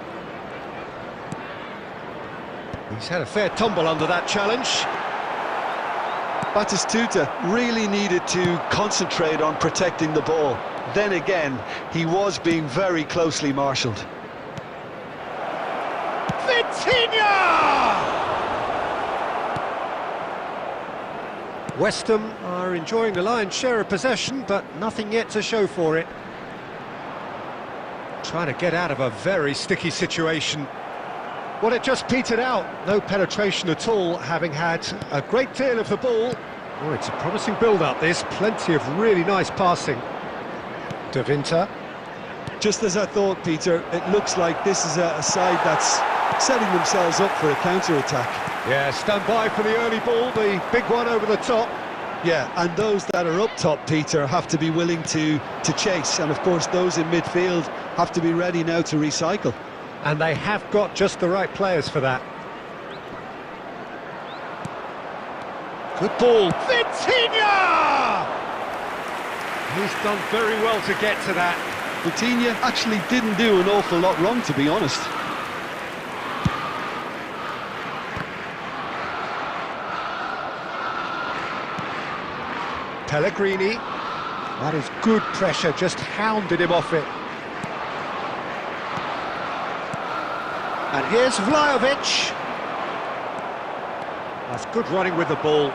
S1: He's had a fair tumble under that challenge.
S2: Batistuta really needed to concentrate on protecting the ball. Then again, he was being very closely marshalled.
S1: Vitinha! West Ham are enjoying the lion's share of possession, but nothing yet to show for it. Trying to get out of a very sticky situation. Well, it just petered out. No penetration at all, having had a great deal of the ball. Oh, it's a promising build-up, this. Plenty of really nice passing. De Winter.
S5: Just as I thought, Peter, it looks like this is a side that's setting themselves up for a counter-attack.
S1: Yeah, stand by for the early ball, the big one over the top.
S5: Yeah, and those that are up top, Peter, have to be willing to chase. And of course, those in midfield have to be ready now to recycle.
S1: And they have got just the right players for that. Good ball. Vitinha! He's done very well to get to that.
S5: Vitinha actually didn't do an awful lot wrong, to be honest.
S1: Pellegrini, that is good pressure, just hounded him off it. And here's Vlahovic. That's good running with the ball.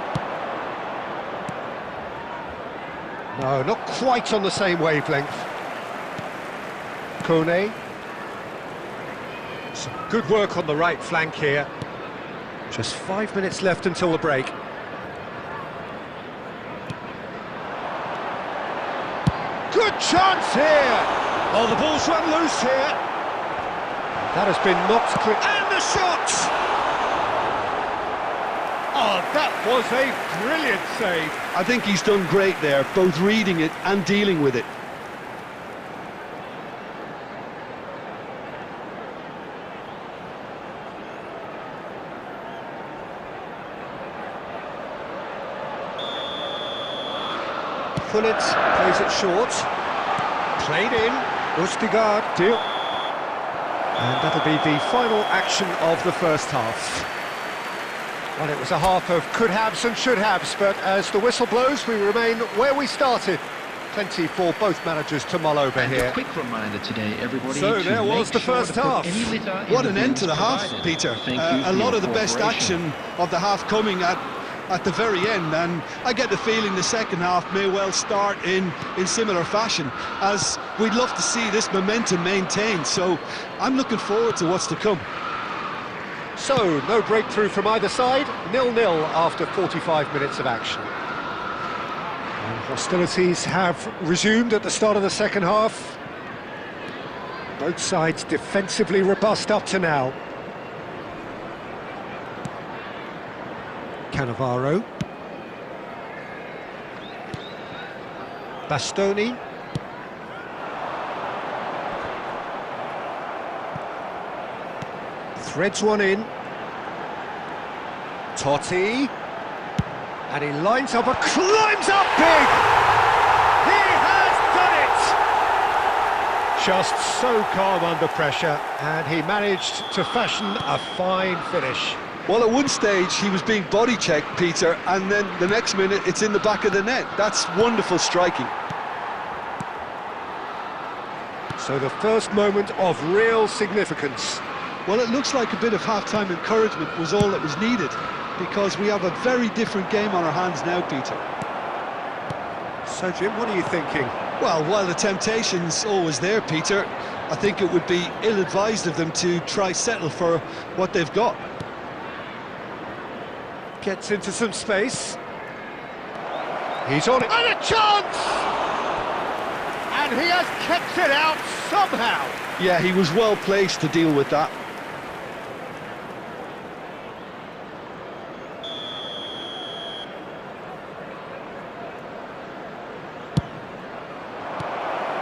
S1: No, not quite on the same wavelength. Kone. Some good work on the right flank here. Just 5 minutes left until the break. Good chance here! Oh, the ball's run loose here. That has been knocked clear. And the shot! Oh, that was a brilliant save.
S5: I think he's done great there, both reading it and dealing with it.
S1: Pullet plays it short. Played in. Ustigard, deal. And that'll be the final action of the first half. Well, it was a half of could-haves and should-haves, but as the whistle blows, we remain where we started. Plenty for both managers to mull over
S4: And
S1: here.
S4: a quick reminder today, everybody.
S1: So
S4: to
S1: there was
S4: make
S1: the
S4: sure
S1: first
S4: to put
S1: half.
S4: any litter in
S5: What
S4: the
S5: an end to the
S4: bins
S5: half,
S4: provided.
S5: Peter.
S4: Thank you
S5: A
S4: for
S5: lot
S4: your
S5: of the best
S4: cooperation.
S5: action of the half coming at the very end, and I get the feeling the second half may well start in similar fashion, as we'd love to see this momentum maintained. So I'm looking forward to what's to come.
S1: So, no breakthrough from either side, 0-0 after 45 minutes of action. And hostilities have resumed at the start of the second half. Both sides defensively robust up to now. Cannavaro. Bastoni. Threads one in. Totti. And he lines up and climbs up big! He has done it! Just so calm under pressure, and he managed to fashion a fine finish.
S2: Well, at one stage he was being body checked, Peter, and then the next minute it's in the back of the net. That's wonderful striking.
S1: So the first moment of real significance.
S2: Well, it looks like a bit of half-time encouragement was all that was needed, because we have a very different game on our hands now, Peter.
S1: So, Jim, what are you thinking?
S2: Well, while the temptation's always there, Peter, I think it would be ill-advised of them to try settle for what they've got.
S1: Gets into some space. He's on it. And a chance! And he has kept it out somehow.
S2: Yeah, he was well placed to deal with that.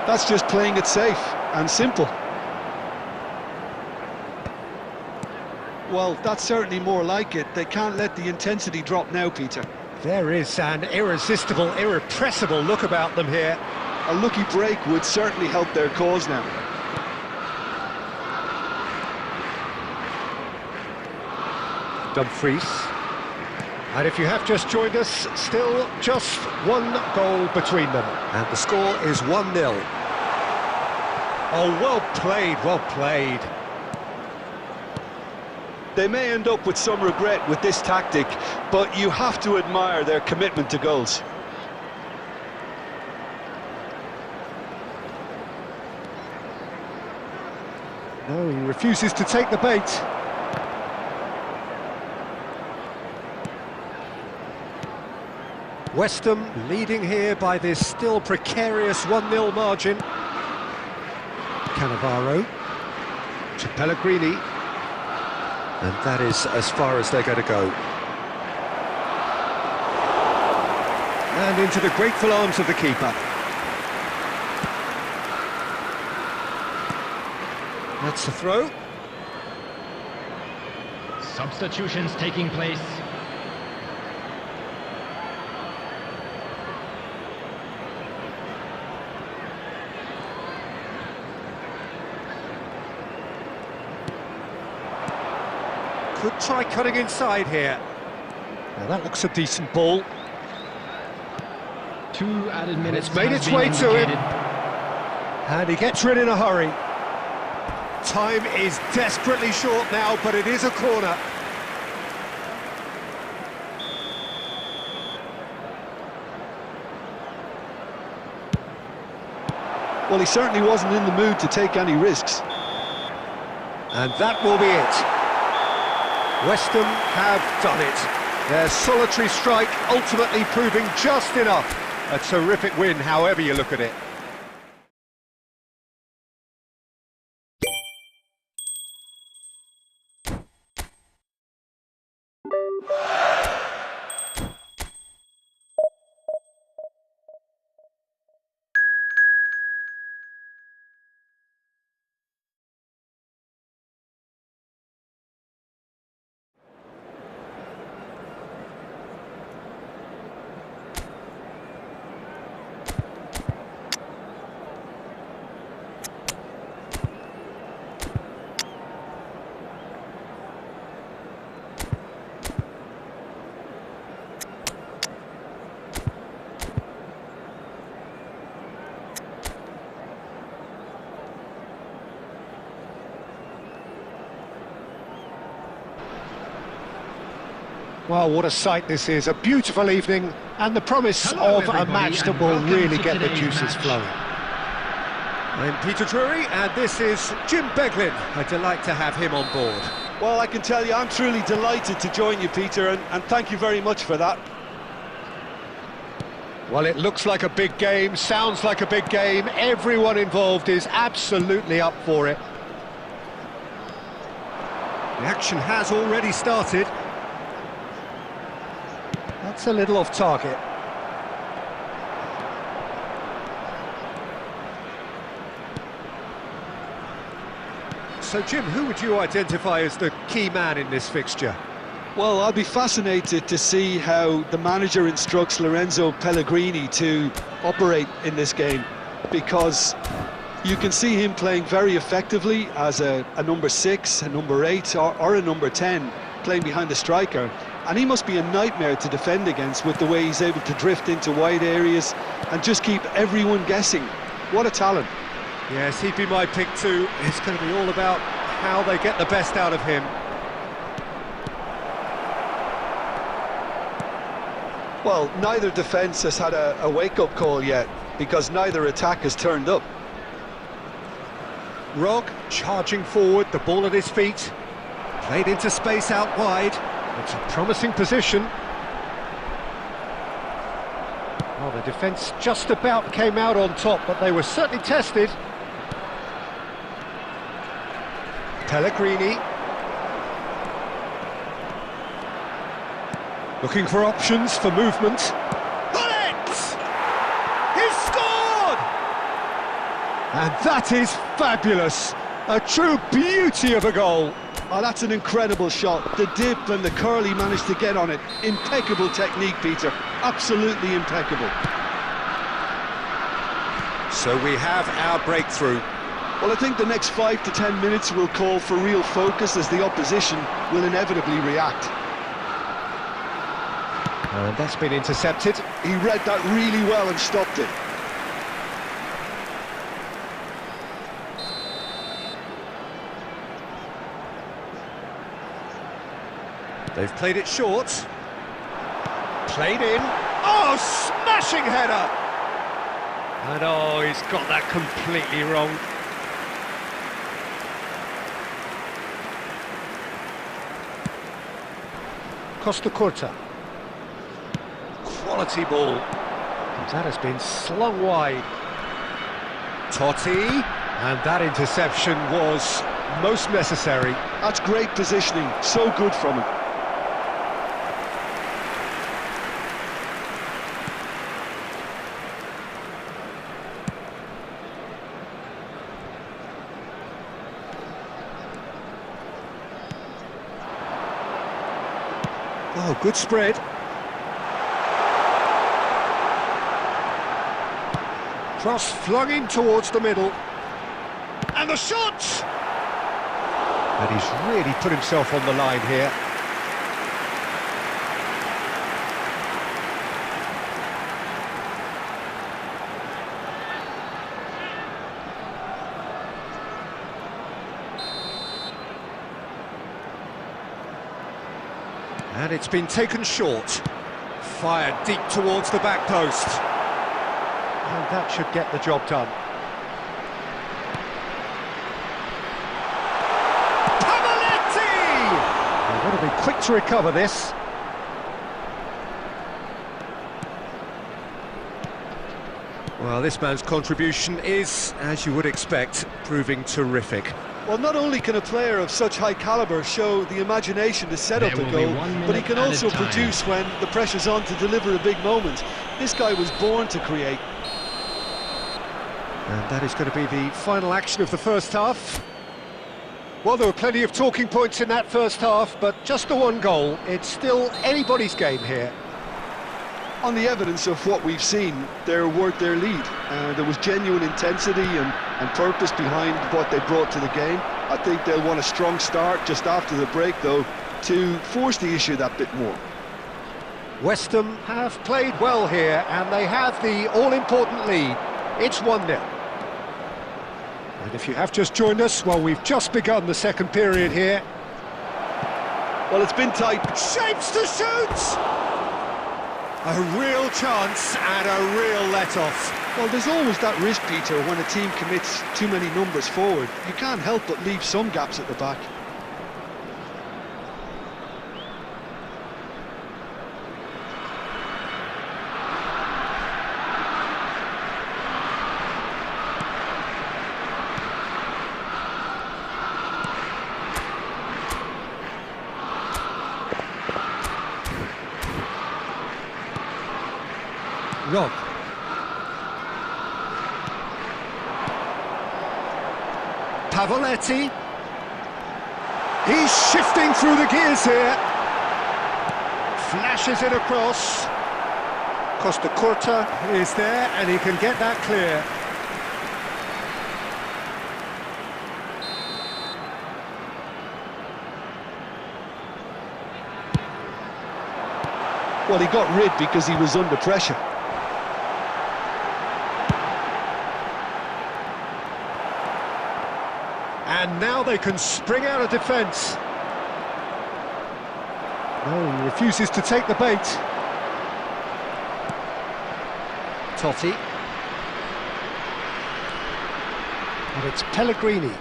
S2: That's just playing it safe and simple. Well, that's certainly more like it. They can't let the intensity drop now, Peter.
S1: There is an irresistible, irrepressible look about them here.
S2: A lucky break would certainly help their cause now.
S1: Dumfries. And if you have just joined us, still just one goal between them. And the score is 1-0. Oh, well played, well played.
S2: They may end up with some regret with this tactic, but you have to admire their commitment to goals.
S1: No, he refuses to take the bait. West Ham leading here by this still precarious 1-0 margin. Cannavaro to Pellegrini, and that is as far as they're going to go. And into the grateful arms of the keeper. That's the throw.
S3: Substitutions taking place.
S1: Could try cutting inside here. Now that looks a decent ball.
S3: 2 added minutes.
S1: It's made its way to him. And he gets rid in a hurry. Time is desperately short now, but it is a corner.
S2: Well, he certainly wasn't in the mood to take any risks.
S1: And that will be it. West Ham have done it. Their solitary strike ultimately proving just enough. A terrific win, however you look at it. Well, what a sight this is. A beautiful evening and the promise
S3: Hello,
S1: of a match that will really get the juices flowing. I'm Peter Drury and this is Jim Beglin. A delight to have him on board.
S2: Well, I can tell you I'm truly delighted to join you, Peter, and thank you very much for that.
S1: Well, it looks like a big game, sounds like a big game. Everyone involved is absolutely up for it. The action has already started. That's a little off target. So, Jim, who would you identify as the key man in this fixture?
S2: Well, I'll be fascinated to see how the manager instructs Lorenzo Pellegrini to operate in this game, because you can see him playing very effectively as a number 6, a number 8 or a number 10, playing behind the striker, and he must be a nightmare to defend against with the way he's able to drift into wide areas and just keep everyone guessing. What a talent.
S1: Yes, he'd be my pick too. It's going to be all about how they get the best out of him.
S2: Well, neither defence has had a wake-up call yet, because neither attack has turned up.
S1: Rog charging forward, the ball at his feet. Played into space out wide. It's a promising position. Well, the defence just about came out on top, but they were certainly tested. Pellegrini. Looking for options for movement. Bullets! He's scored! And that is fabulous. A true beauty of a goal.
S2: Oh, that's an incredible shot. The dip and the curl he managed to get on it. Impeccable technique, Peter. Absolutely impeccable.
S1: So we have our breakthrough.
S2: Well, I think the next 5 to 10 minutes will call for real focus, as the opposition will inevitably react.
S1: And that's been intercepted.
S2: He read that really well and stopped it.
S1: They've played it short. Played in. Oh, smashing header! And oh, he's got that completely wrong. Costa Curta. Quality ball. And that has been slung wide. Totti. And that interception was most necessary.
S2: That's great positioning. So good from him.
S1: Oh, good spread. Cross flung in towards the middle. And the shot! And he's really put himself on the line here. And it's been taken short. Fired deep towards the back post. And that should get the job done. Pavaletti! They've got to be quick to recover this. Well, this man's contribution is, as you would expect, proving terrific.
S2: Well, not only can a player of such high calibre show the imagination to set up a goal, but he can also produce when the pressure's on to deliver a big moment. This guy was born to create.
S1: And that is going to be the final action of the first half. Well, there were plenty of talking points in that first half, but just the one goal. It's still anybody's game here.
S2: On the evidence of what we've seen, they're worth their lead. There was genuine intensity and purpose behind what they brought to the game. I think they'll want a strong start just after the break, though, to force the issue that bit more.
S1: West Ham have played well here, and they have the all-important lead. It's 1-0. And if you have just joined us, well, we've just begun the second period here.
S2: Well, it's been tight.
S1: Shapes to shoot! A real chance and a real let-off.
S2: Well, there's always that risk, Peter, when a team commits too many numbers forward. You can't help but leave some gaps at the back.
S1: Rog. Pavaletti. He's shifting through the gears here. Flashes it across. Costa Curta is there and he can get that clear.
S2: Well, he got rid because he was under pressure.
S1: And now they can spring out of defence. No, he refuses to take the bait. Totti. And it's Pellegrini.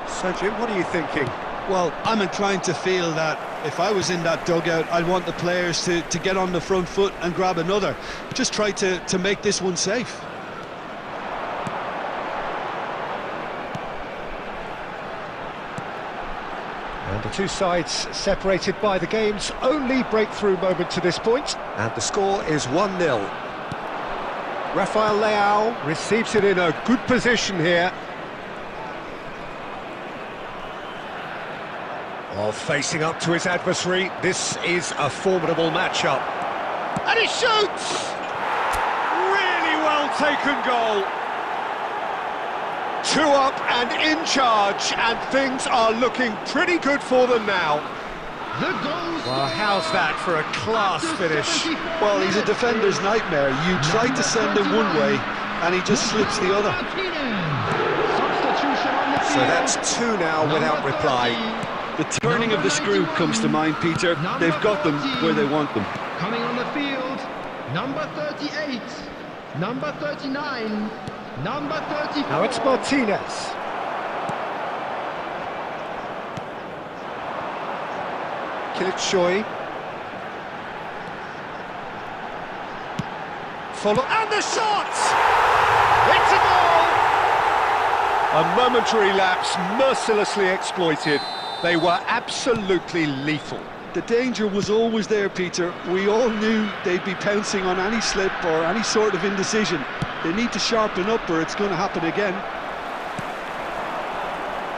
S1: So, Jim, what are you thinking?
S2: Well, I'm inclined to feel that if I was in that dugout, I'd want the players to get on the front foot and grab another. Just try to make this one safe.
S1: And the two sides separated by the game's only breakthrough moment to this point. And the score is 1-0. Rafael Leao receives it in a good position here. Well, facing up to his adversary, this is a formidable matchup. And he shoots! Really well taken goal. 2 up and in charge, and things are looking pretty good for them now.
S3: The goal.
S1: Well, how's that for a class finish?
S2: Well, he's a defender's nightmare. You try to send him one way, and he just slips the other.
S3: Substitution on the field.
S1: So that's 2 now without reply.
S2: The turning of the screw comes to mind, Peter. They've got them where they want them.
S3: Coming on the field, number 38, number 39, number 34.
S1: Now it's Martinez. Kilitshoy. Follow, and the shot! It's a goal! A momentary lapse mercilessly exploited. They were absolutely lethal.
S2: The danger was always there, Peter. We all knew they'd be pouncing on any slip or any sort of indecision. They need to sharpen up or it's going to happen again.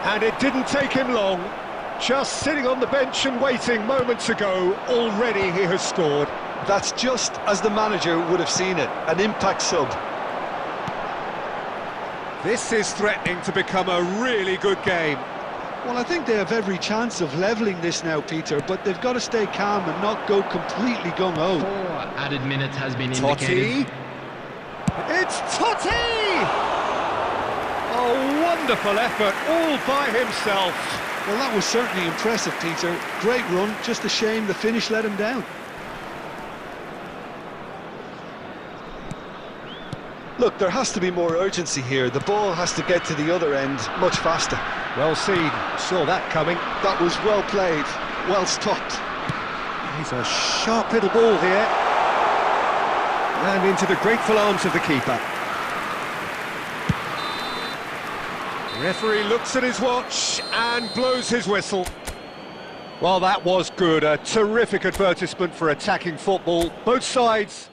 S1: And it didn't take him long. Just sitting on the bench and waiting moments ago, already he has scored.
S2: That's just as the manager would have seen it, an impact sub.
S1: This is threatening to become a really good game.
S2: Well, I think they have every chance of levelling this now, Peter, but they've got to stay calm and not go completely gung-ho.
S3: 4 added minutes has been indicated.
S1: Totti. It's Totti! A wonderful effort all by himself.
S2: Well, that was certainly impressive, Peter. Great run, just a shame the finish let him down. Look, there has to be more urgency here. The ball has to get to the other end much faster.
S1: Well seen, saw that coming.
S2: That was well played, well stopped.
S1: He's a sharp little ball here. And into the grateful arms of the keeper. The referee looks at his watch and blows his whistle. Well, that was good. A terrific advertisement for attacking football. Both sides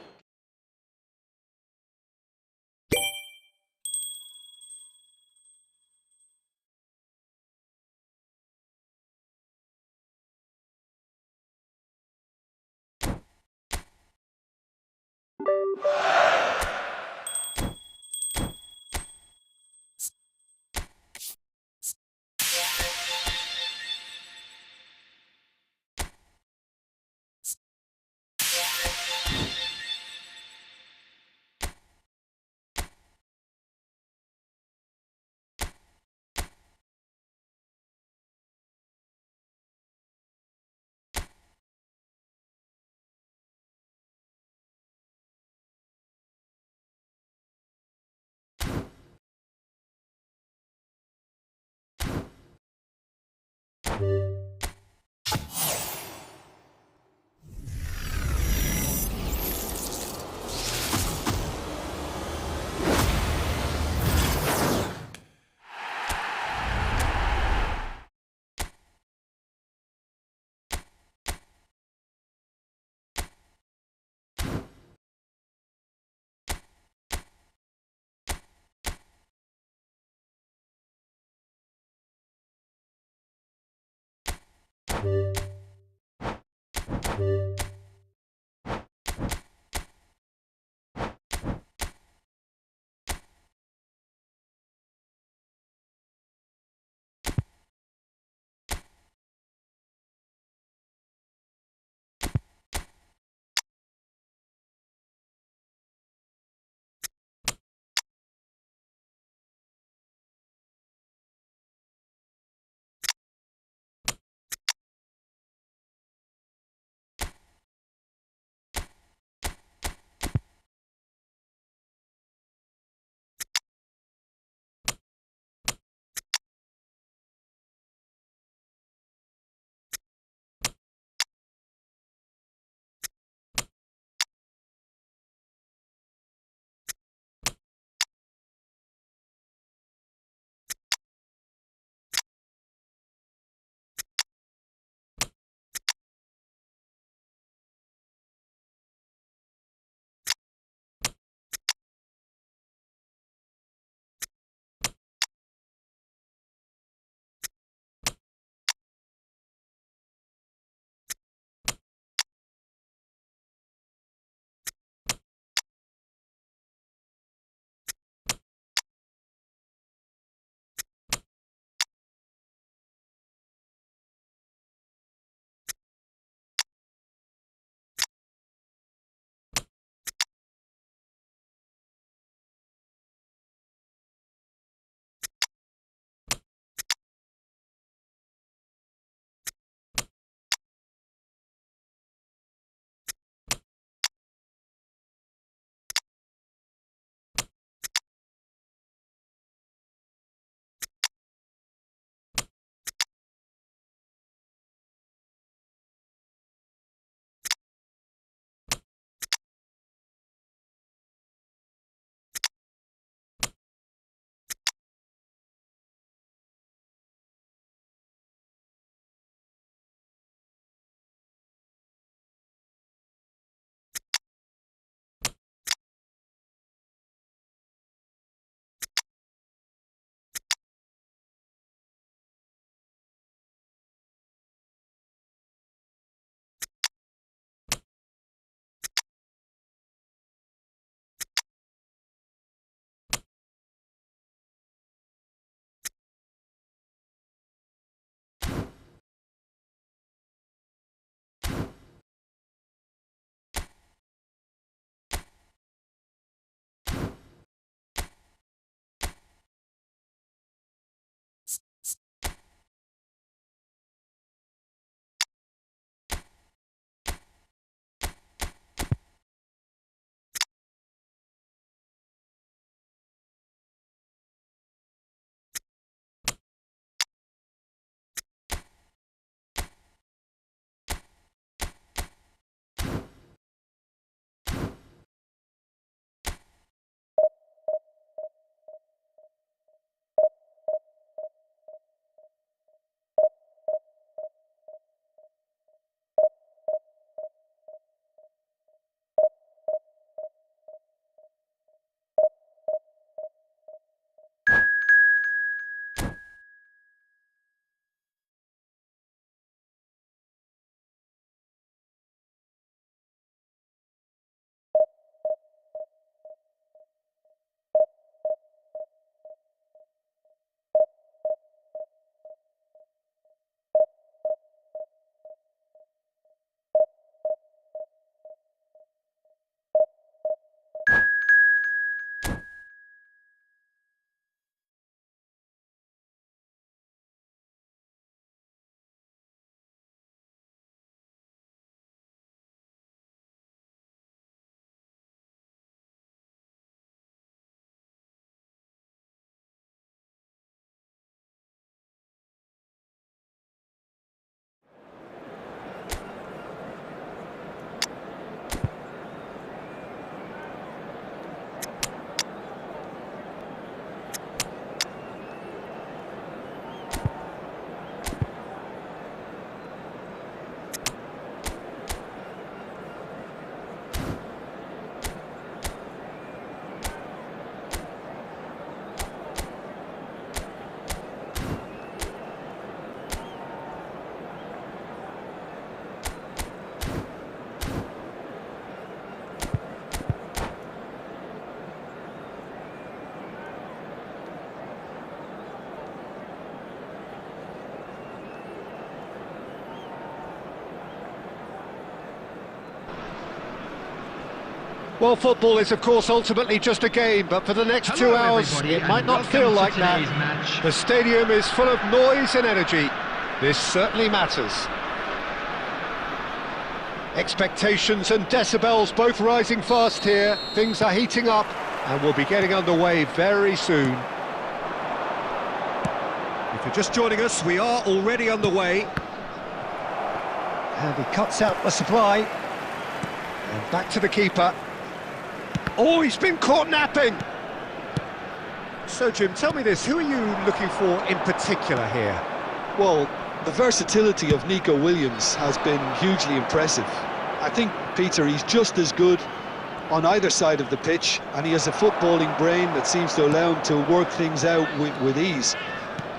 S1: Well, football is, of course, ultimately just a game, but for the next
S3: Hello,
S1: 2 hours,
S3: everybody,
S1: it might
S3: and
S1: not
S3: welcome
S1: feel
S3: to
S1: like
S3: today's
S1: that.
S3: match.
S1: The stadium is full of noise and energy. This certainly matters. Expectations and decibels both rising fast here. Things are heating up, and we'll be getting underway very soon.
S6: If you're just joining us, we are already underway.
S1: And he cuts out the supply. And back to the keeper. Oh, he's been caught napping! So, Jim, tell me this, who are you looking for in particular here?
S2: Well, the versatility of Nico Williams has been hugely impressive. I think, Peter, he's just as good on either side of the pitch, and he has a footballing brain that seems to allow him to work things out with ease.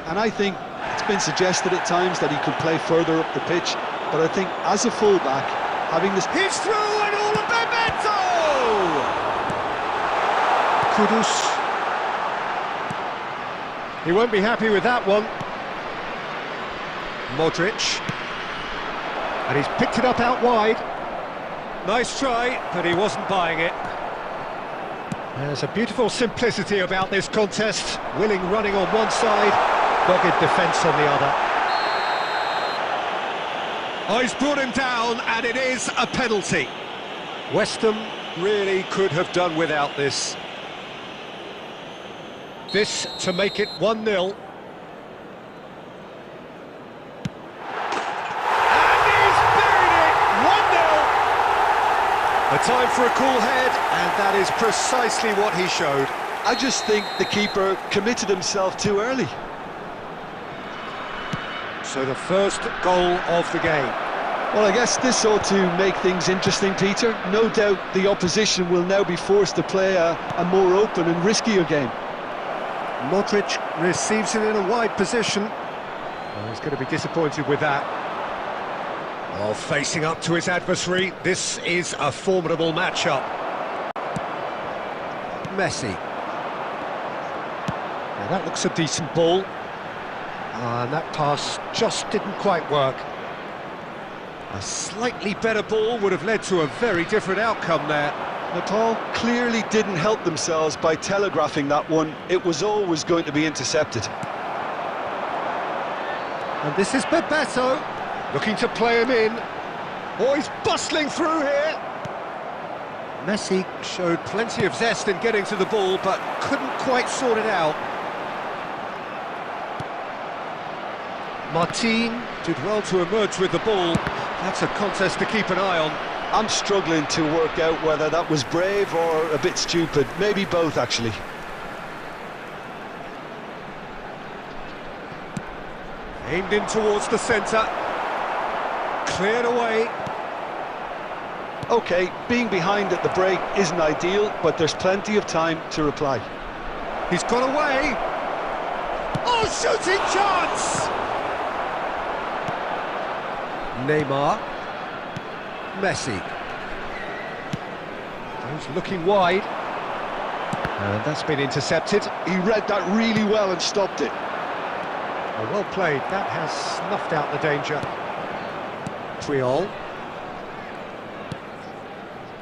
S2: And I think it's been suggested at times that he could play further up the pitch, but I think as a fullback, having this...
S1: He's through and all of Bebeto! Kudus. He won't be happy with that one. Modric. And he's picked it up out wide.
S6: Nice try, but he wasn't buying it.
S1: There's a beautiful simplicity about this contest. Willing running on one side, dogged defence on the other.
S6: Oh, he's brought him down, and it is a penalty.
S1: West Ham really could have done without this. This to make it 1-0. And he's buried it! 1-0! A time for a cool head, and that is precisely what he showed.
S2: I just think the keeper committed himself too early.
S1: So the first goal of the game.
S2: Well, I guess this ought to make things interesting, Peter. No doubt the opposition will now be forced to play a more open and riskier game.
S1: Modric receives it in a wide position. Oh, he's going to be disappointed with that. Oh, facing up to his adversary, this is a formidable matchup. Messi. Now that looks a decent ball. And that pass just didn't quite work. A slightly better ball would have led to a very different outcome there.
S2: Nepal clearly didn't help themselves by telegraphing that one. It was always going to be intercepted.
S1: And this is Bebeto, looking to play him in. Oh, he's bustling through here. Messi showed plenty of zest in getting to the ball, but couldn't quite sort it out. Martin did well to emerge with the ball. That's a contest to keep an eye on.
S2: I'm struggling to work out whether that was brave or a bit stupid. Maybe both, actually.
S1: Aimed in towards the centre. Cleared away.
S2: OK, being behind at the break isn't ideal, but there's plenty of time to reply.
S1: He's got away. Oh, shooting chance! Neymar. Messi. He's looking wide. And that's been intercepted.
S2: He read that really well and stopped it.
S1: Oh, well played. That has snuffed out the danger. Triol.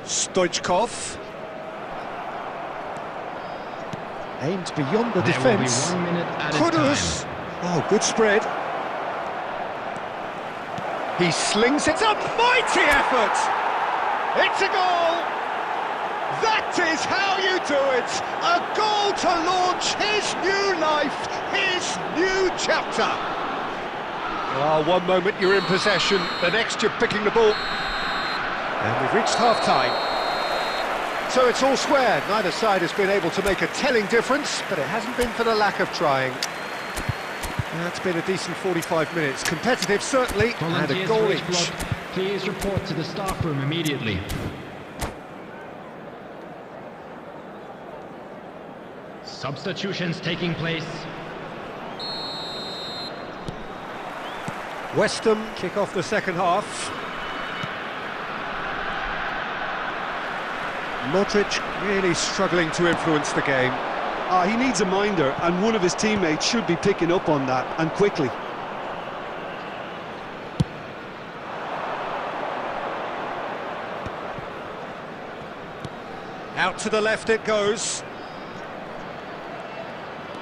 S1: Stoichkov. Aimed beyond the defence. Kudus. Oh, good spread. He slings it, a mighty effort! It's a goal! That is how you do it! A goal to launch his new life, his new chapter! Well, one moment you're in possession, the next you're picking the ball. And we've reached half-time. So it's all square. Neither side has been able to make a telling difference, but it hasn't been for the lack of trying. That's been a decent 45 minutes. Competitive, certainly, and a goal each.
S3: Please report to the staff room immediately. Substitutions taking place.
S1: West Ham kick off the second half. Modric really struggling to influence the game.
S2: He needs a minder, and one of his teammates should be picking up on that, and quickly.
S1: to the left it goes.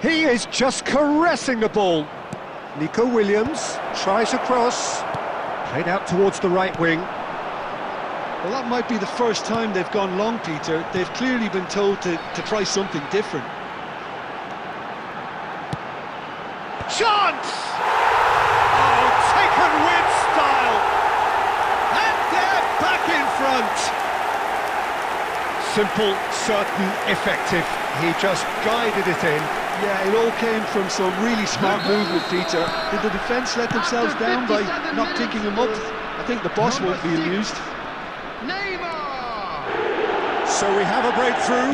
S1: He is just caressing the ball. Nico Williams tries a cross. Played out towards the right wing.
S2: Well, that might be the first time they've gone long, Peter. They've clearly been told to try something different.
S1: Chance! Oh, taken with style! And they're back in front! Simple, certain, effective. He just guided it in.
S2: Yeah, it all came from some really smart movement, Peter. Did the defence let themselves down by not picking him up? I think the boss won't be amused.
S3: Neymar!
S1: So we have a breakthrough.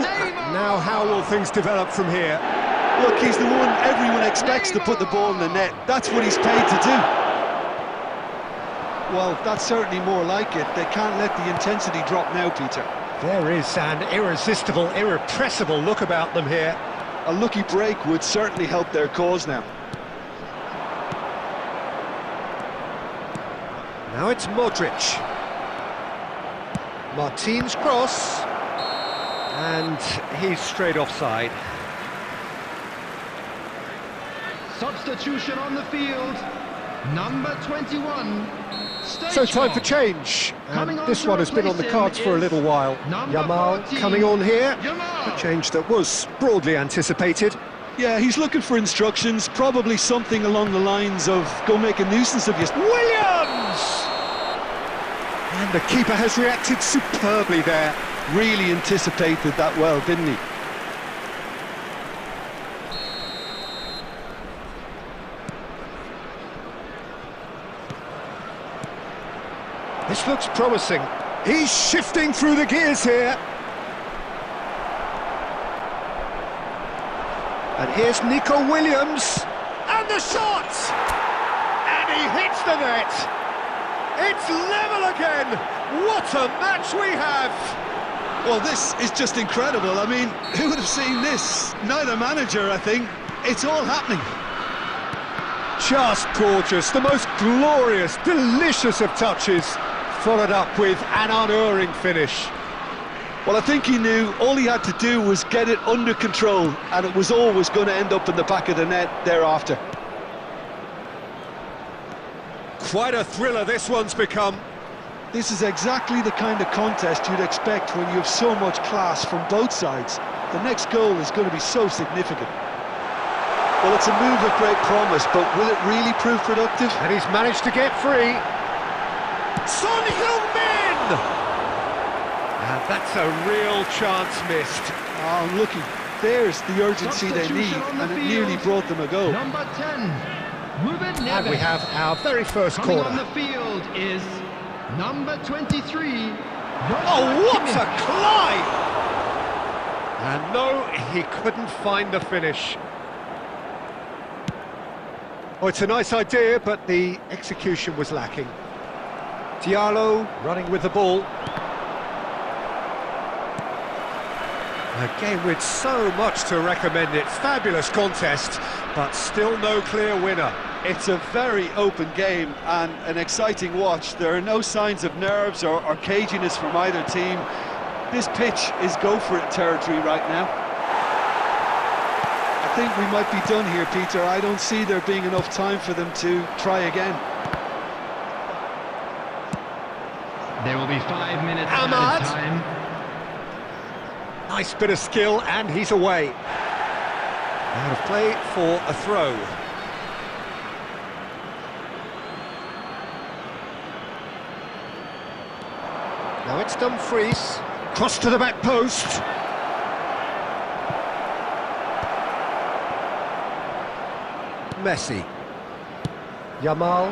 S1: Now how will things develop from here?
S2: Look, he's the one everyone expects to put the ball in the net. That's what he's paid to do. Well, that's certainly more like it. They can't let the intensity drop now, Peter.
S1: There is an irresistible, irrepressible look about them here.
S2: A lucky break would certainly help their cause now.
S1: Now it's Modric. Martin's cross. And he's straight offside.
S3: Substitution on the field. Number 21.
S1: So time for change, and this one has been on the cards for a little while. Yamal coming on here, a change that was broadly anticipated.
S2: Yeah, he's looking for instructions, probably something along the lines of go make a nuisance of yourself.
S1: Williams! And the keeper has reacted superbly there.
S2: Really anticipated that well, didn't he?
S1: This looks promising. He's shifting through the gears here. And here's Nico Williams. And the shot! And he hits the net. It's level again. What a match we have.
S2: Well, this is just incredible. I mean, who would have seen this? Neither manager, I think. It's all happening.
S1: Just gorgeous. The most glorious, delicious of touches. Followed up with an unerring finish.
S2: Well, I think he knew all he had to do was get it under control, and it was always going to end up in the back of the net thereafter.
S1: Quite a thriller this one's become.
S2: This is exactly the kind of contest you'd expect when you have so much class from both sides. The next goal is going to be so significant. Well, it's a move of great promise, but will it really prove productive?
S1: And he's managed to get free. Son Heung-min! And that's a real chance missed.
S2: Oh, looky, there's the urgency they need, and it nearly brought them a goal.
S3: Number 10, Ruben Neves.
S1: And we have our very first
S3: Coming
S1: corner.
S3: on the field is number 23.
S1: Oh, what a climb! And no, he couldn't find the finish. Oh, it's a nice idea, but the execution was lacking. Diallo running with the ball. A game with so much to recommend it. Fabulous contest, but still no clear winner.
S2: It's a very open game and an exciting watch. There are no signs of nerves or caginess from either team. This pitch is go-for-it territory right now. I think we might be done here, Peter. I don't see there being enough time for them to try again.
S3: There will be 5 minutes
S1: Ahmad.
S3: added time.
S1: Nice bit of skill, and he's away. Out of play for a throw. Now it's Dumfries. Cross to the back post. Messi. Yamal.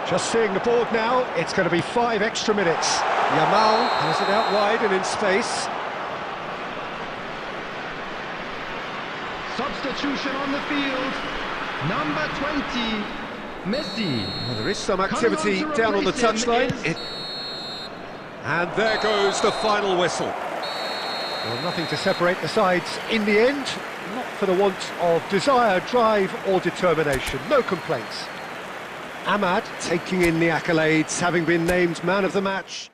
S1: Just seeing the board now, it's going to be 5 extra minutes. Yamal has it out wide and in space.
S3: Substitution on the field. Number 20, Messi.
S1: Well, there is some activity down on the touchline. And there goes the final whistle. Well, nothing to separate the sides in the end. Not for the want of desire, drive or determination. No complaints. Ahmad taking in the accolades, having been named man of the match.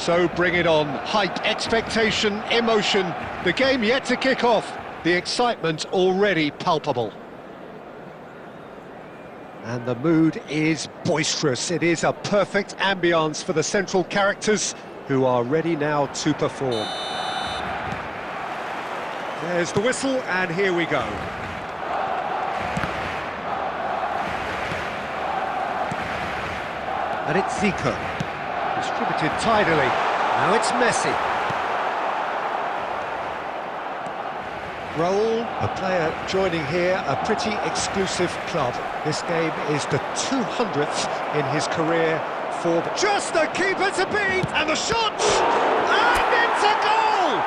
S1: So bring it on. Hype, expectation, emotion. The game yet to kick off. The excitement already palpable. And the mood is boisterous. It is a perfect ambience for the central characters who are ready now to perform. There's the whistle, and here we go. And it's Zico. Distributed tidily. Now it's Messi. Raul, a player joining here, a pretty exclusive club. This game is the 200th in his career for... Just the keeper to beat, and the shot! And it's a goal!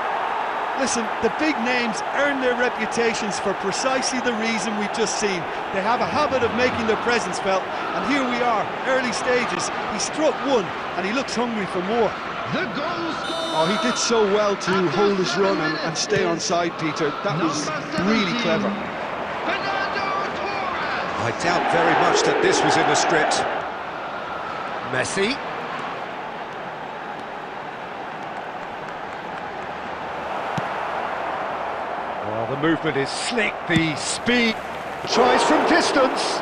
S5: Listen, the big names earn their reputations for precisely the reason we've just seen. They have a habit of making their presence felt, and here we are, early stages. He struck one, and he looks hungry for more.
S3: The goal scorer!
S2: Oh, he did so well to hold his run and stay on side, Peter. That was really clever.
S6: I doubt very much that this was in the script. Messi.
S1: Oh, the movement is slick, the speed. Tries from distance.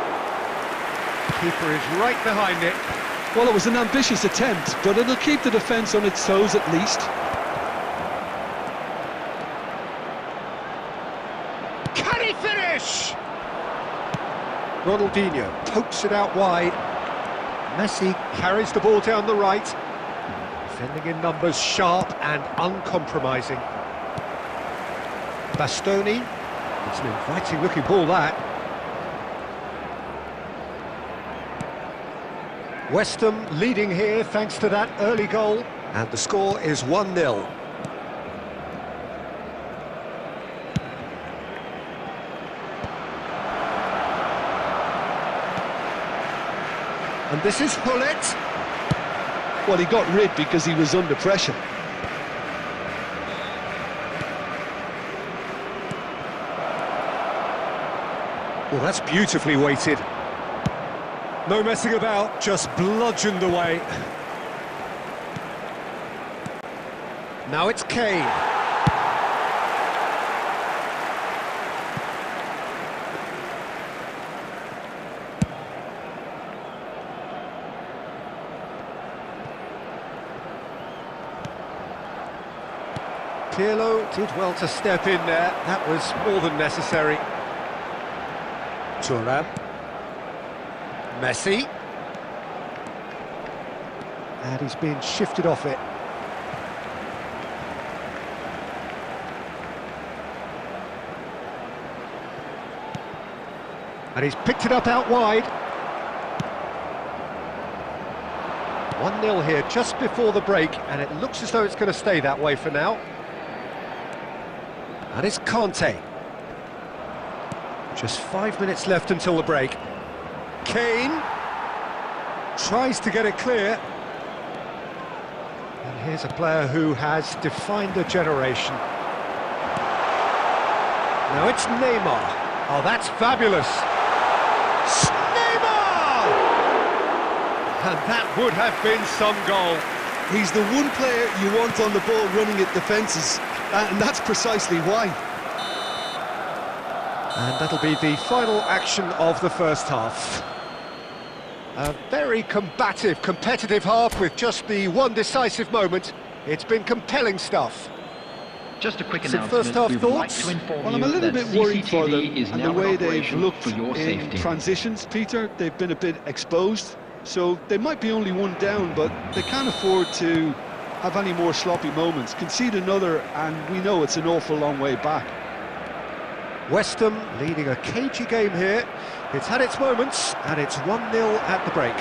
S1: Keeper is right behind it.
S2: Well, it was an ambitious attempt, but it'll keep the defence on its toes at least.
S1: Can he finish? Ronaldinho pokes it out wide. Messi carries the ball down the right. Defending in numbers, sharp and uncompromising. Bastoni. It's an inviting looking ball, that. West Ham leading here thanks to that early goal, and the score is 1-0. And this is Hullet.
S2: Well, he got rid because he was under pressure.
S1: Well, that's beautifully weighted. No messing about, just bludgeoned away. Now it's Kane. Pirlo did well to step in there. That was more than necessary. Thuram. Messi. And he's been shifted off it. And he's picked it up out wide. 1-0 here just before the break, and it looks as though it's going to stay that way for now. And it's Conte. Just 5 minutes left until the break. Kane tries to get it clear. And here's a player who has defined a generation. Now it's Neymar. Oh, that's fabulous. Neymar! And that would have been some goal.
S2: He's the one player you want on the ball running at defences, and that's precisely why.
S1: And that'll be the final action of the first half. A very combative, competitive half with just the one decisive moment. It's been compelling stuff.
S4: Just a quick
S1: Some
S4: announcement.
S1: first half
S4: We would like
S1: thoughts?
S4: to inform
S2: Well, I'm a
S4: you
S2: little
S4: that
S2: bit worried for them
S4: CCTV is
S2: and
S4: now
S2: the way
S4: in
S2: they've
S4: operation
S2: looked
S4: for your
S2: in
S4: safety.
S2: transitions, Peter. They've been a bit exposed, so they might be only one down, but they can't afford to have any more sloppy moments. Concede another, and we know it's an awful long way back.
S1: West Ham leading a cagey game here. It's had its moments, and it's 1-0 at the break.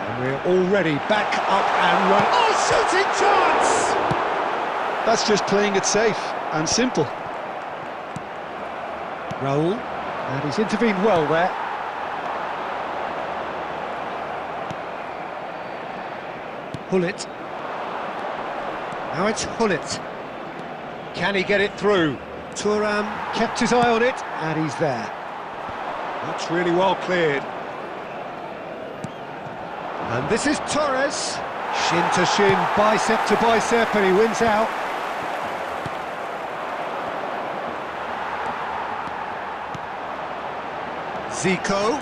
S1: And we're already back up and running. Oh, shooting chance!
S2: That's just playing it safe and simple.
S1: Raul, and he's intervened well there. Hullet. Now it's Hullet. Can he get it through? Thuram kept his eye on it, and he's there. That's really well cleared. And this is Torres. Shin to shin, bicep to bicep, and he wins out. Zico.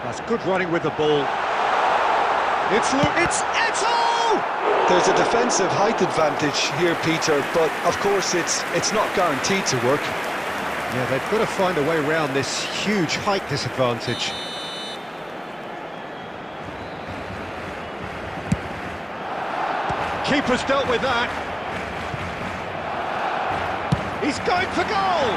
S1: That's good running with the ball. It's Eto'o!
S2: There's a defensive height advantage here, Peter, but of course it's not guaranteed to work.
S1: Yeah, they've got to find a way around this huge height disadvantage. Keeper's dealt with that. He's going for goal!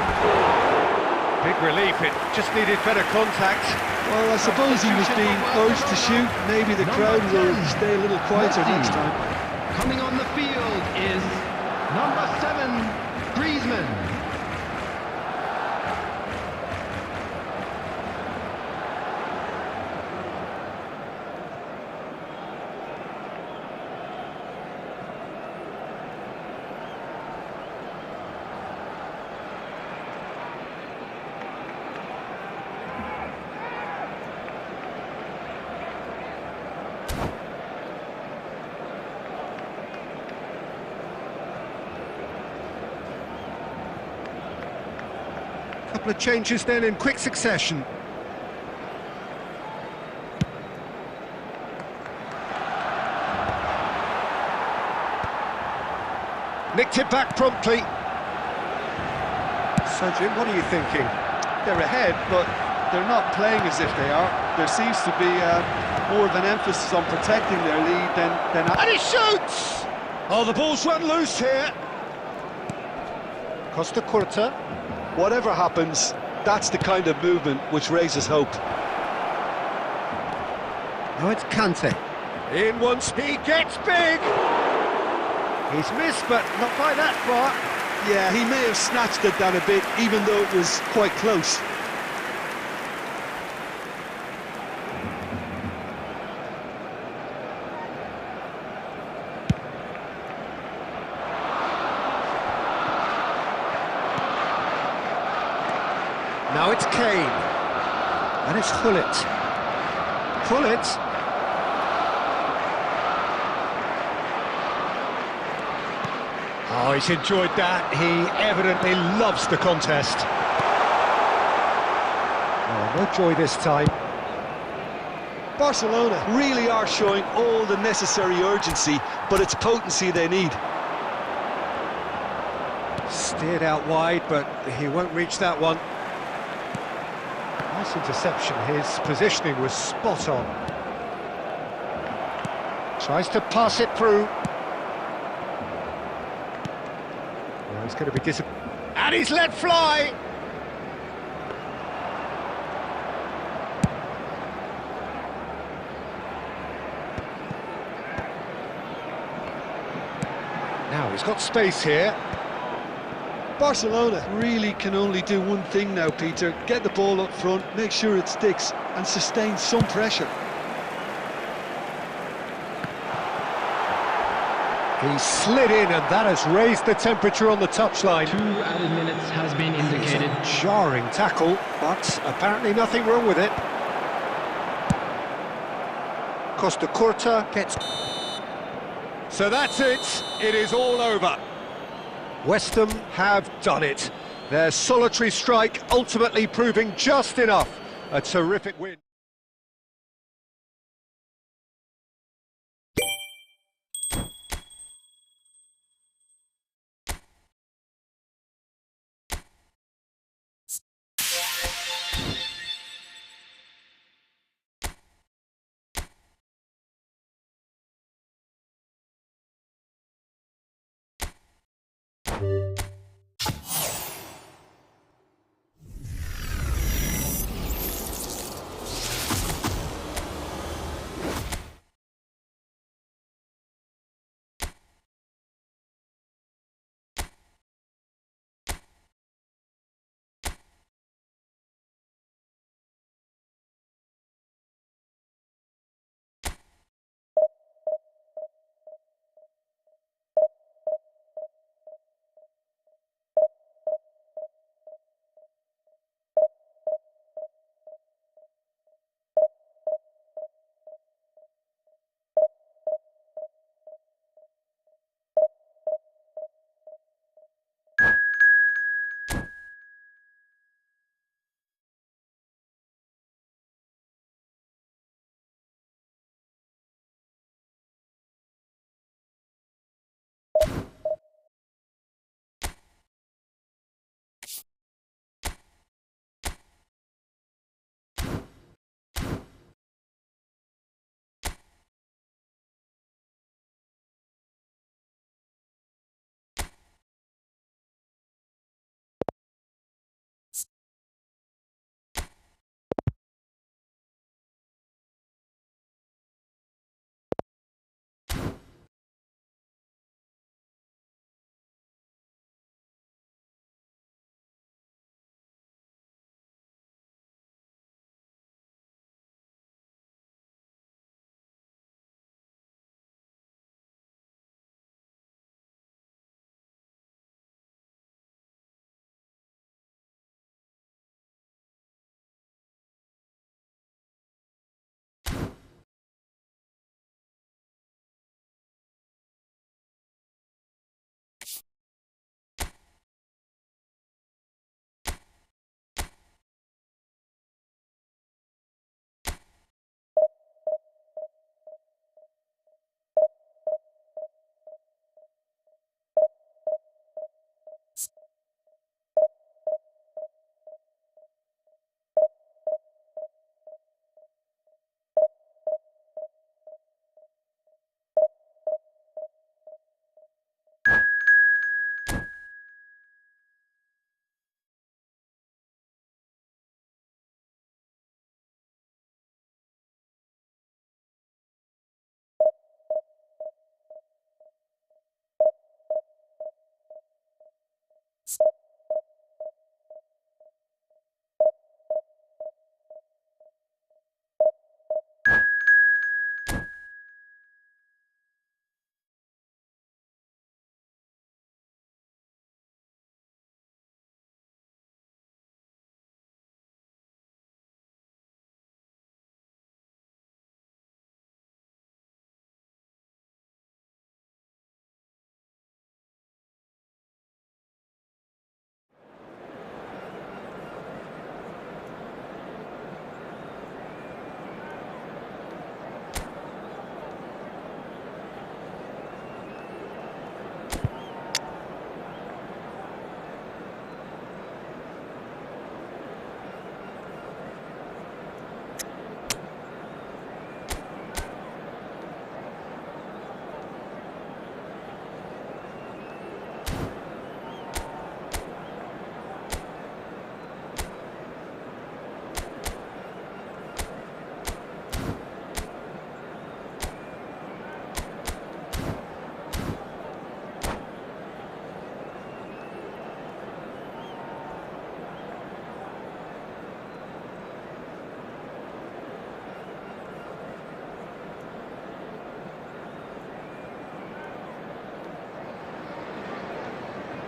S1: Big relief, it just needed better contact.
S2: Well, I suppose he was being urged to shoot. Maybe the crowd will stay a little quieter next time.
S3: Coming on the field is number 7, Griezmann.
S1: Couple of changes then in quick succession. Nicked it back promptly. So Jim, what are you thinking?
S2: They're ahead, but they're not playing as if they are. There seems to be more of an emphasis on protecting their lead than
S1: And he shoots! Oh, the ball's run loose here. Costa Curta.
S2: Whatever happens, that's the kind of movement which raises hope.
S1: Now it's Kante. In once, he gets big! He's missed, but not by that far.
S2: Yeah, he may have snatched it down a bit, even though it was quite close.
S1: Now it's Kane. And it's Hullet. Hullet. Oh, he's enjoyed that. He evidently loves the contest. Oh, no joy this time.
S2: Barcelona really are showing all the necessary urgency, but it's potency they need.
S1: Steered out wide, but he won't reach that one. Nice interception. His positioning was spot on. Tries to pass it through. Well, he's going to be disappointed. And he's let fly! Now he's got space here.
S2: Barcelona really can only do one thing now, Peter. Get the ball up front, make sure it sticks, and sustain some pressure.
S1: He slid in, and that has raised the temperature on the touchline.
S3: 2 added minutes has been indicated.
S1: It's a jarring tackle, but apparently nothing wrong with it. Costa Curta gets... So that's it. It is all over. West Ham have done it. Their solitary strike ultimately proving just enough. A terrific win.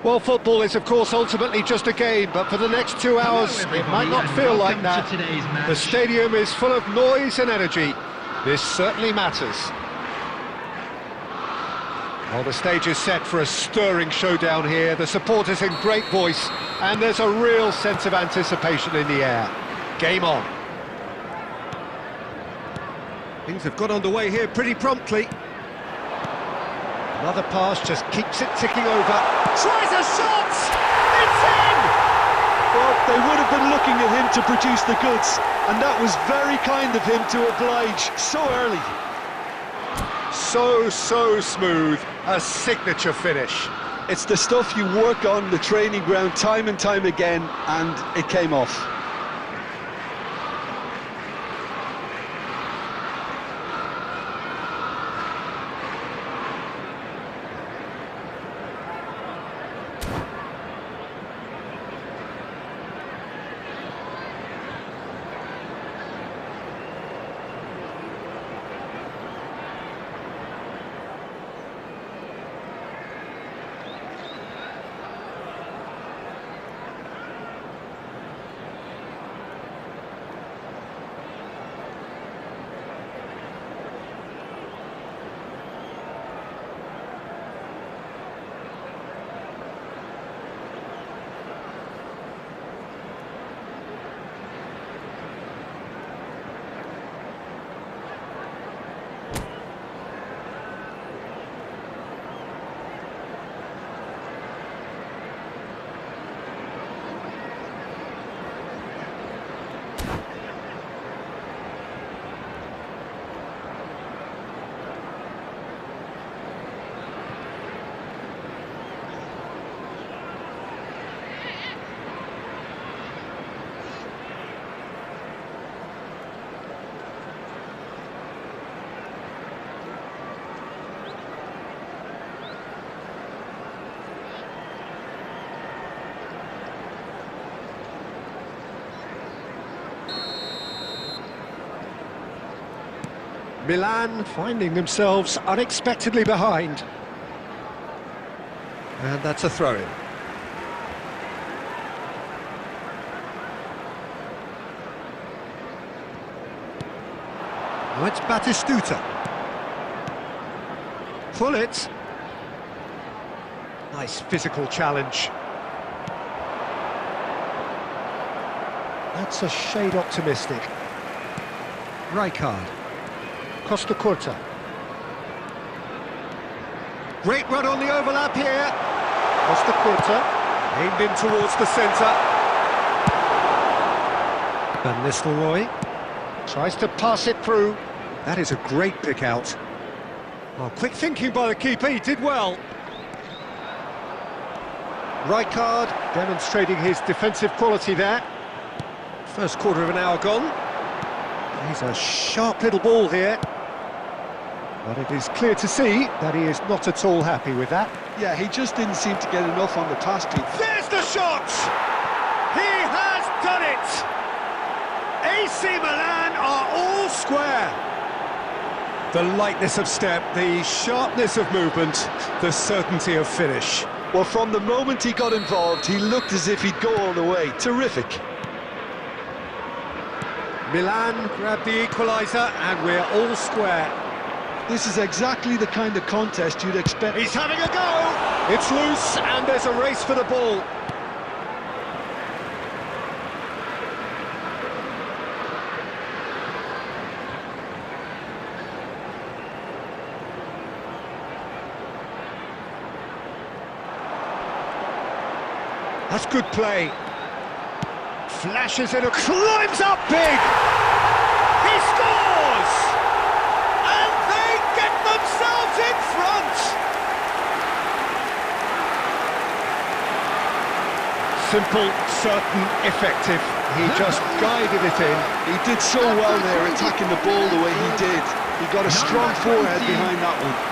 S1: Well, football is, of course, ultimately just a game, but for the next 2 hours, it might not feel like that. The stadium is full of noise and energy. This certainly matters. Well, the stage is set for a stirring showdown here. The supporters in great voice, and there's a real sense of anticipation in the air. Game on. Things have got underway here pretty promptly. Another pass just keeps it ticking over. Tries a shot! It's in!
S2: Well, they would have been looking at him to produce the goods, and that was very kind of him to oblige so early.
S1: So smooth. A signature finish.
S2: It's the stuff you work on the training ground time and time again, and it came off.
S1: Milan finding themselves unexpectedly behind. And that's a throw-in. Now it's Batistuta. Pull it. Nice physical challenge. That's a shade optimistic. Rijkaard. Costa Curta. Great run on the overlap here. Costa Curta, aimed in towards the centre. Van Nistelrooy tries to pass it through. That is a great pick out. Well, quick thinking by the keeper, he did well. Rijkaard demonstrating his defensive quality there. First quarter of an hour gone. He's a sharp little ball here. But it is clear to see that he is not at all happy with that.
S2: Yeah, he just didn't seem to get enough on the pass beat.
S1: There's the shot! He has done it! AC Milan are all square. The lightness of step, the sharpness of movement, the certainty of finish.
S2: Well, from the moment he got involved, he looked as if he'd go all the way. Terrific.
S1: Milan grabbed the equaliser and we're all square.
S2: This is exactly the kind of contest you'd expect.
S1: He's having a go! It's loose and there's a race for the ball. That's good play. Flashes it, climbs up big! He scores! And they get themselves in front! Simple, certain, effective. He just guided it in.
S2: He did so well there, attacking the ball the way he did. He got a strong forehead behind that one.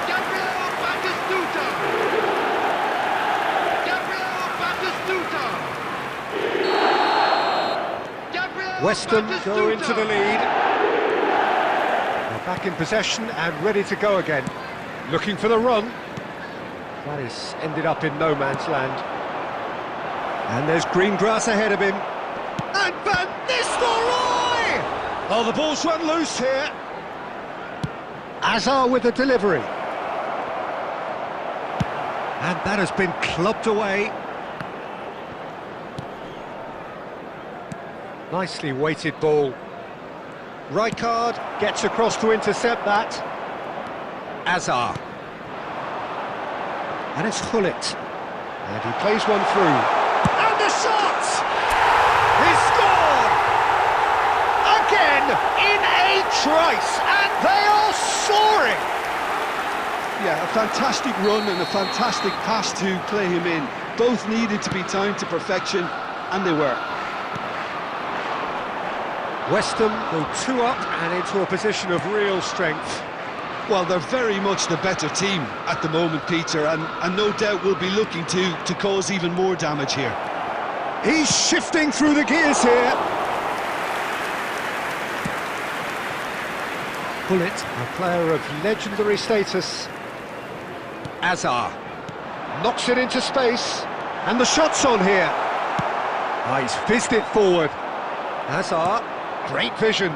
S1: West Ham go into the lead. They're back in possession and ready to go again. Looking for the run. That is ended up in no man's land. And there's green grass ahead of him. And Van Nistelrooy! Oh, the ball's run loose here. Hazard with the delivery. And that has been clubbed away. Nicely weighted ball. Rijkaard gets across to intercept that. Hazard. And it's Gullit. And he plays one through. And the shot! He's scored! Again in a trice, and they are soaring!
S2: Yeah, a fantastic run and a fantastic pass to play him in. Both needed to be timed to perfection, and they were.
S1: West Ham go 2 up and into a position of real strength.
S2: Well, they're very much the better team at the moment, Peter, and no doubt will be looking to cause even more damage here.
S1: He's shifting through the gears here. Gullit, a player of legendary status. Hazard knocks it into space, and the shot's on here. He's fizzed it forward. Hazard, great vision,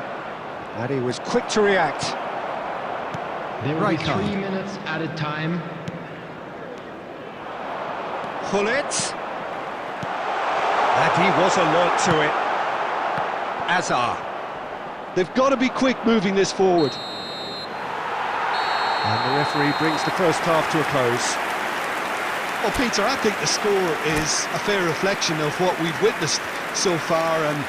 S1: and he was quick to react.
S3: There will be 3 minutes added time.
S1: Gullit, and he was alert to it. Hazard.
S2: They've got to be quick moving this forward.
S1: And the referee brings the first half to a close.
S2: Well, Peter, I think the score is a fair reflection of what we've witnessed so far, and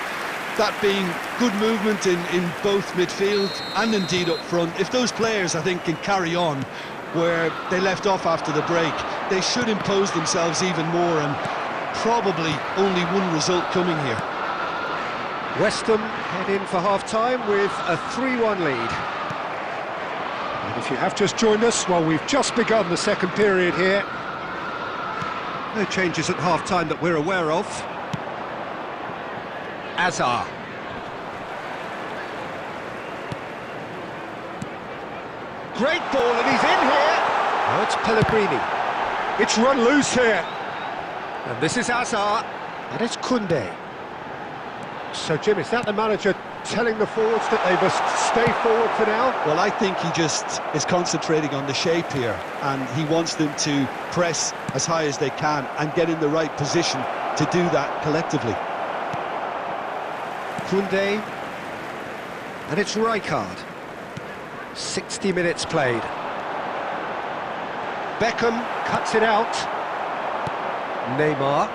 S2: that being good movement in both midfield and indeed up front. If those players, I think, can carry on where they left off after the break, they should impose themselves even more, and probably only one result coming here.
S1: West Ham head in for half-time with a 3-1 lead. And if you have just joined us, well, we've just begun the second period here. No changes at half-time that we're aware of. Hazard. Great ball, and he's in here. Oh, it's Pellegrini. It's run loose here. And this is Hazard. And it's Koundé. So, Jim, is that the manager telling the forwards that they must stay forward for now?
S2: Well, I think he just is concentrating on the shape here, and he wants them to press as high as they can and get in the right position to do that collectively.
S1: Koundé, and it's Rijkaard. 60 minutes played. Beckham cuts it out. Neymar.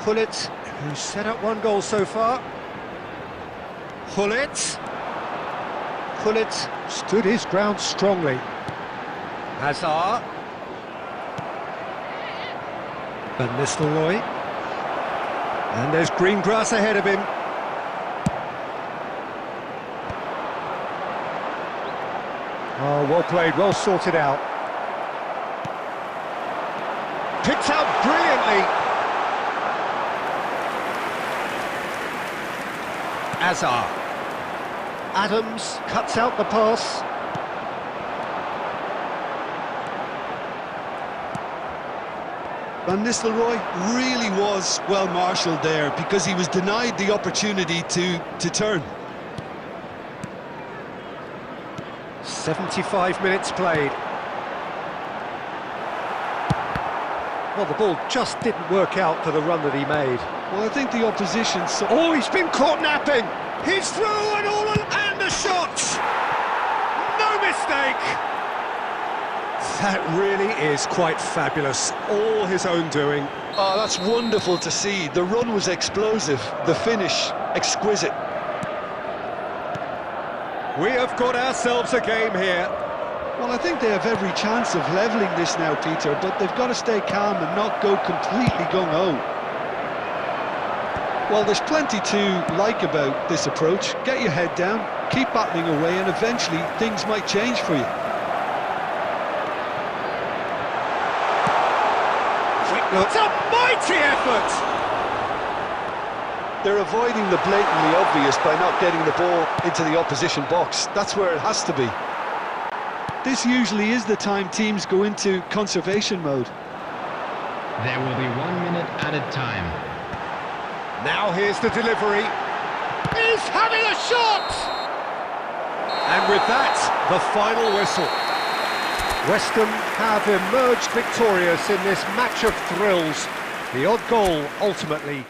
S1: Gullit, who's set up 1 goal so far. Gullit stood his ground strongly. Hazard. Van Nistelrooy. And there's green grass ahead of him. Oh, well played, well sorted out. Picked out brilliantly. Hazard. Adams cuts out the pass.
S2: Van Nistelrooy really was well marshalled there because he was denied the opportunity to turn.
S1: 75 minutes played. Well, the ball just didn't work out for the run that he made.
S2: Well, I think the opposition...
S1: Oh, he's been caught napping! He's through and all and the shot! No mistake! That really is quite fabulous. All his own doing.
S2: Oh, that's wonderful to see. The run was explosive, the finish exquisite.
S1: We have got ourselves a game here.
S2: Well, I think they have every chance of levelling this now, Peter, but they've got to stay calm and not go completely gung-ho. Well, there's plenty to like about this approach. Get your head down, keep battling away, and eventually things might change for you.
S1: It's a mighty effort!
S2: They're avoiding the blatantly obvious by not getting the ball into the opposition box. That's where it has to be. This usually is the time teams go into conservation mode.
S3: There will be 1 minute added time.
S1: Now here's the delivery. He's having a shot! And with that, the final whistle. West Ham have emerged victorious in this match of thrills. The odd goal ultimately.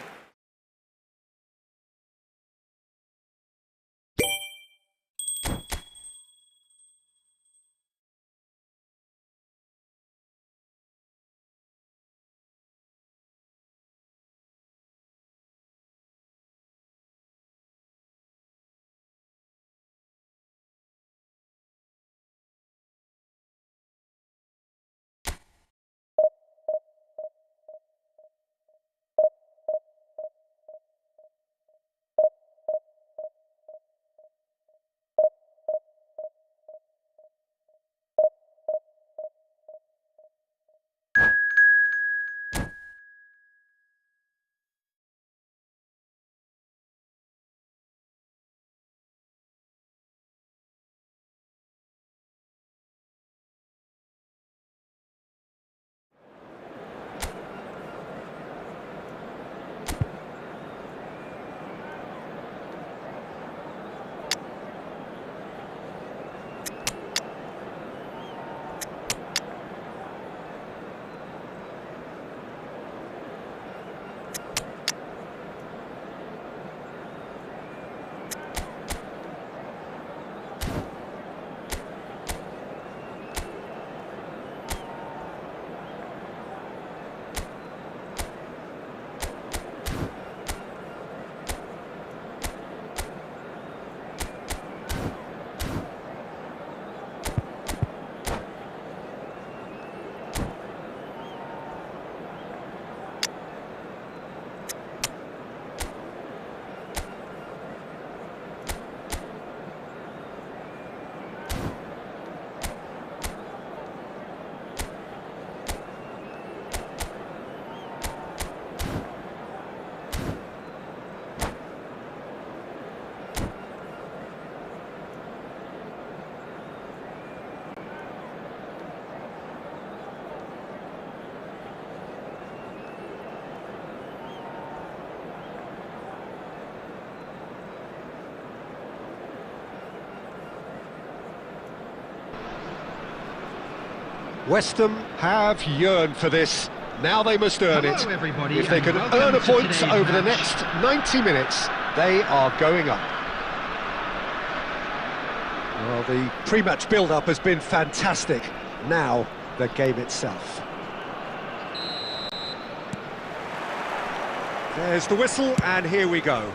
S1: West Ham have yearned for this. Now they must earn it.
S3: Hello, everybody,
S1: If they
S3: and
S1: can
S3: welcome
S1: earn a
S3: to
S1: point
S3: today's
S1: over the
S3: match.
S1: next 90 minutes, they are going up. Well, the pre-match build-up has been fantastic. Now, the game itself. There's the whistle, and here we go.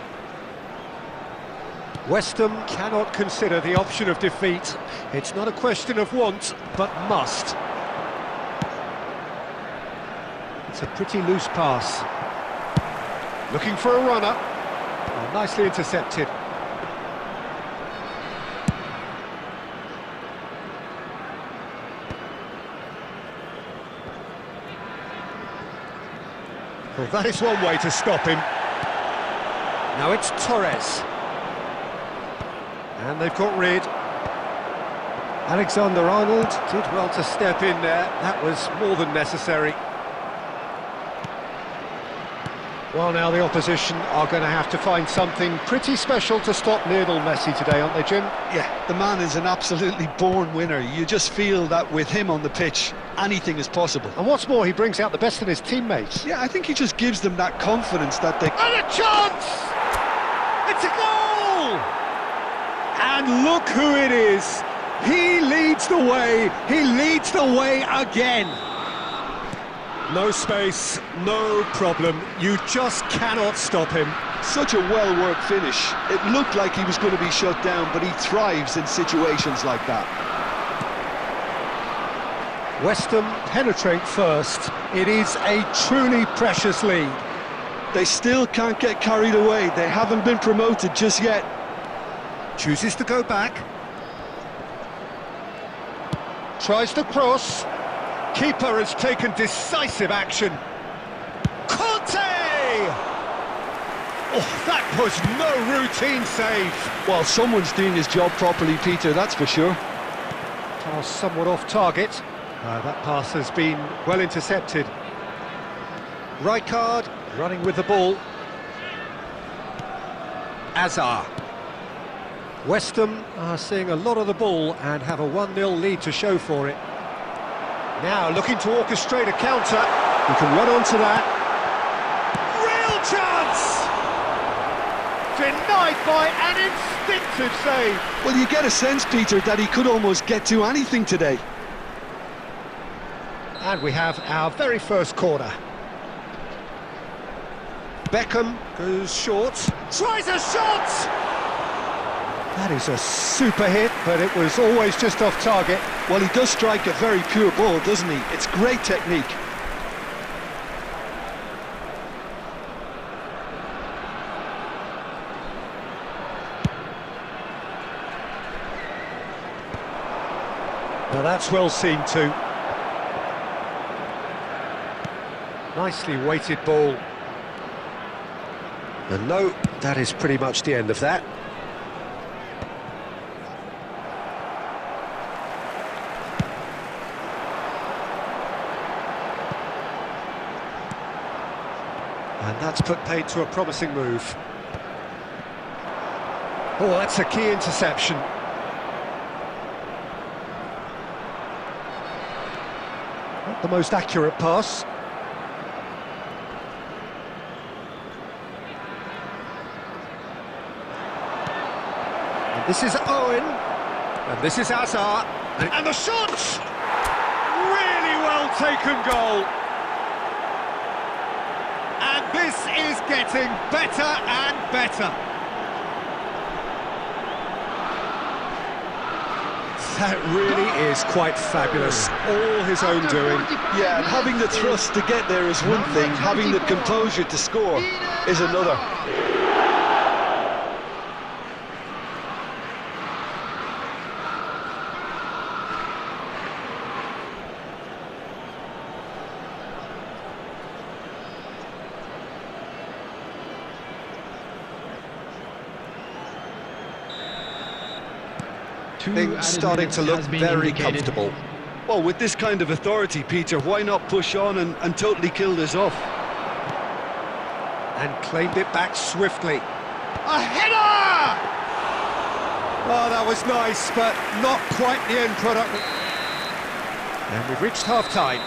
S1: West Ham cannot consider the option of defeat. It's not a question of want, but must. It's a pretty loose pass. Looking for a runner. Oh, nicely intercepted. Well, that is one way to stop him. Now it's Torres. And they've got rid. Alexander-Arnold did well to step in there. That was more than necessary. Well, now the opposition are going to have to find something pretty special to stop Lionel Messi today, aren't they, Jim?
S2: Yeah, the man is an absolutely born winner. You just feel that with him on the pitch, anything is possible.
S1: And what's more, he brings out the best in his teammates.
S2: Yeah, I think he just gives them that confidence that they...
S1: And a chance! It's a goal! And look who it is! He leads the way! He leads the way again! No space, no problem. You just cannot stop him.
S2: Such a well-worked finish. It looked like he was going to be shut down, but he thrives in situations like that.
S1: West Ham penetrate first. It is a truly precious lead.
S2: They still can't get carried away. They haven't been promoted just yet.
S1: Chooses to go back. Tries to cross. Keeper has taken decisive action. Conte! Oh, that was no routine save.
S2: Well, someone's doing his job properly, Peter, that's for sure.
S1: Pass somewhat off target. That pass has been well intercepted. Rijkaard running with the ball. Azar. West Ham are seeing a lot of the ball and have a 1-0 lead to show for it. Now looking to orchestrate a counter. We can run onto that. Real chance! Denied by an instinctive save.
S2: Well, you get a sense, Peter, that he could almost get to anything today.
S1: And we have our very first corner. Beckham goes short, tries a shot! That is a super hit, but it was always just off target.
S2: Well, he does strike a very pure ball, doesn't he? It's great technique.
S1: Now that's well seen too. Nicely weighted ball. And no, that is pretty much the end of that. And that's put paid to a promising move. Oh, that's a key interception. Not the most accurate pass. And this is Owen. And this is Azar. And the shot! Really well taken goal. And this is getting better and better. That really is quite fabulous. All his own doing.
S2: Yeah, and having the thrust to get there is one thing, having the composure to score is another.
S1: Things starting to look very comfortable.
S2: Well, with this kind of authority, Peter, why not push on and totally kill this off?
S1: And claimed it back swiftly. A header! Oh, that was nice, but not quite the end product. And we've reached half-time.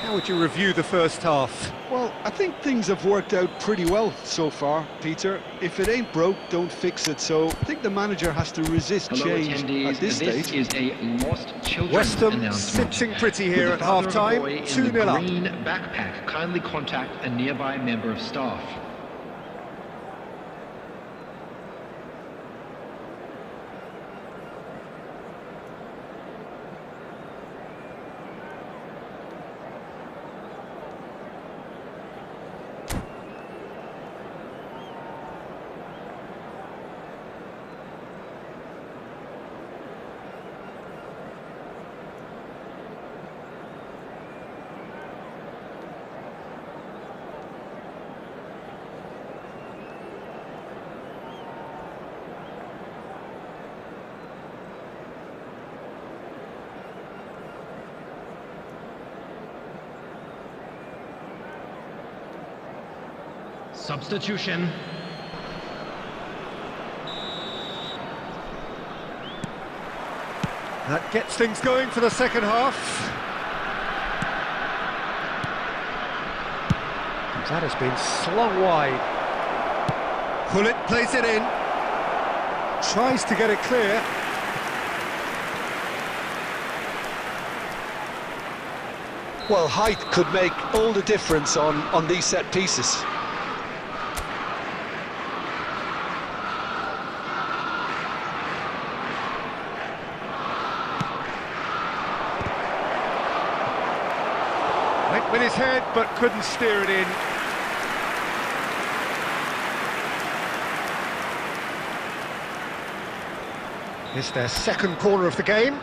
S1: How would you review the first half?
S2: Well, I think things have worked out pretty well so far, Peter. If it ain't broke, don't fix it. So I think the manager has to resist change at this stage.
S4: This is a lost children
S1: West Ham
S4: announcement.
S1: sitting pretty here
S4: Will
S1: at
S4: the father of a
S1: half-time,
S4: boy in
S1: 2-0
S4: the
S1: up.
S4: green backpack kindly contact a nearby member of staff.
S3: Substitution.
S1: That gets things going for the second half. That has been slung wide. Pullet plays it in. Tries to get it clear.
S2: Well, height could make all the difference on these set pieces.
S1: Went with his head, but couldn't steer it in. It's their second corner of the game.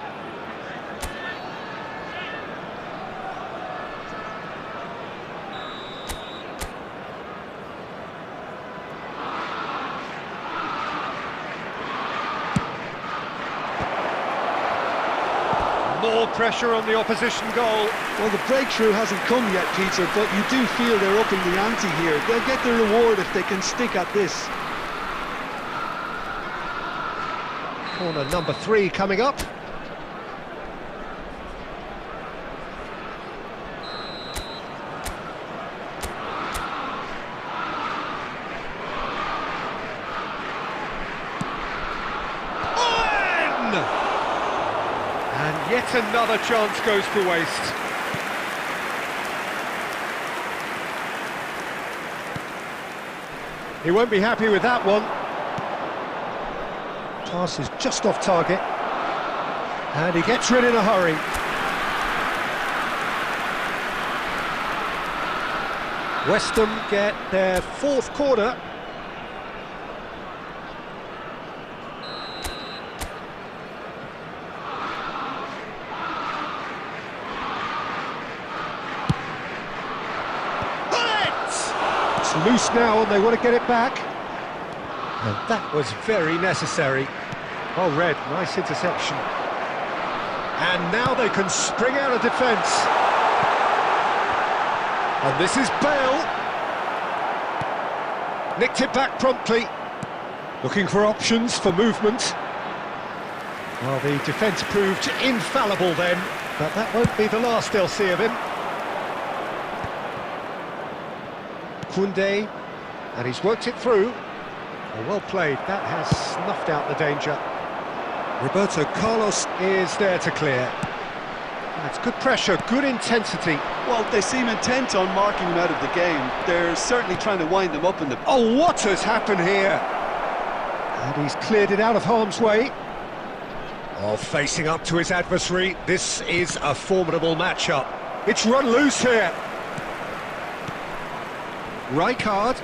S1: More pressure on the opposition goal.
S2: Well, the breakthrough hasn't come yet, Peter, but you do feel they're up in the ante here. They'll get their reward if they can stick at this.
S1: Corner number 3 coming up. And yet another chance goes to waste. He won't be happy with that one. Pass is just off target. And he gets rid in a hurry. West Ham get their 4th corner. Loose now and they want to get it back, and that was very necessary. Well read, nice interception. And now they can spring out of defence. And this is Bale. Nicked it back promptly. Looking for options for movement. Well, the defence proved infallible then, but that won't be the last they'll see of him. Koundé, and he's worked it through. Well played, that has snuffed out the danger. Roberto Carlos is there to clear. That's good pressure, good intensity.
S2: Well, they seem intent on marking him out of the game. They're certainly trying to wind him up in the...
S1: Oh, what has happened here? And he's cleared it out of harm's way. Oh, facing up to his adversary, this is a formidable matchup. It's run loose here. Rijkaard.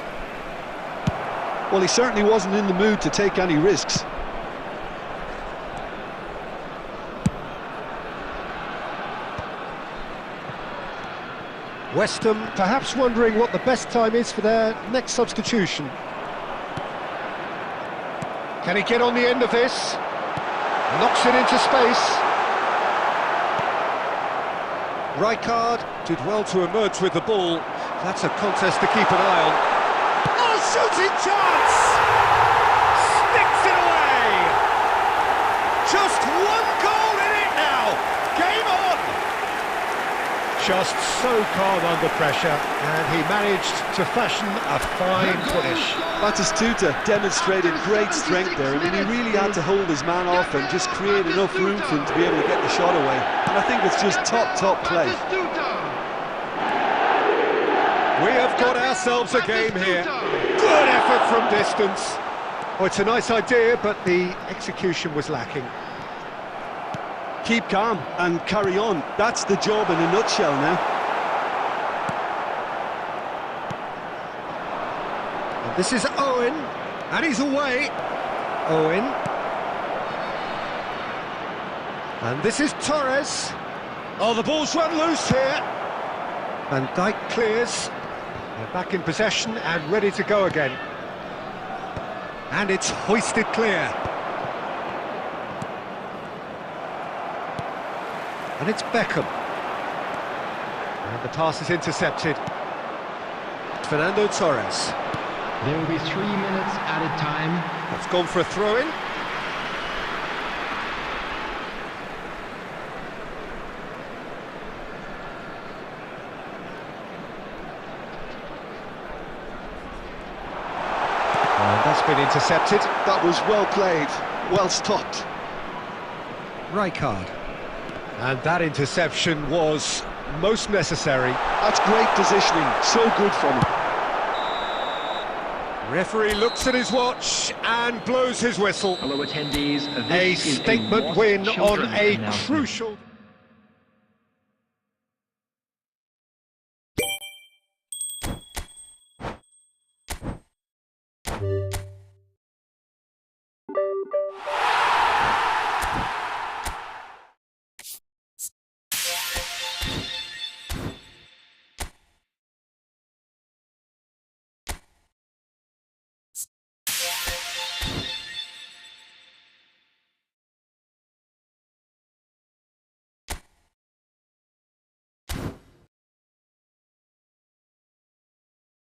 S2: Well, he certainly wasn't in the mood to take any risks.
S1: West Ham perhaps wondering what the best time is for their next substitution. Can he get on the end of this? Knocks it into space. Rijkaard did well to emerge with the ball. That's a contest to keep an eye on. Oh, shooting chance! Sticks it away! Just one goal in it now! Game on! Just so calm under pressure, and he managed to fashion a fine finish.
S2: Batistuta demonstrated great strength there. I mean, he really had to hold his man off and just create enough room for him to be able to get the shot away. And I think it's just top play.
S1: We have got ourselves a game here. Good effort from distance. Oh, it's a nice idea, but the execution was lacking.
S2: Keep calm and carry on. That's the job in a nutshell now.
S1: And this is Owen, and he's away. Owen. And this is Torres. Oh, the ball's run loose here. Van Dijk clears. They're back in possession and ready to go again. And it's hoisted clear. And it's Beckham. And the pass is intercepted. Fernando Torres.
S3: There will be 3 minutes added time.
S1: That's gone for a throw-in. That's been intercepted.
S2: That was well played, well stopped.
S1: Rijkaard. And that interception was most necessary.
S2: That's great positioning, so good from him.
S1: Referee looks at his watch and blows his whistle.
S4: Hello attendees,
S1: A statement win on a crucial...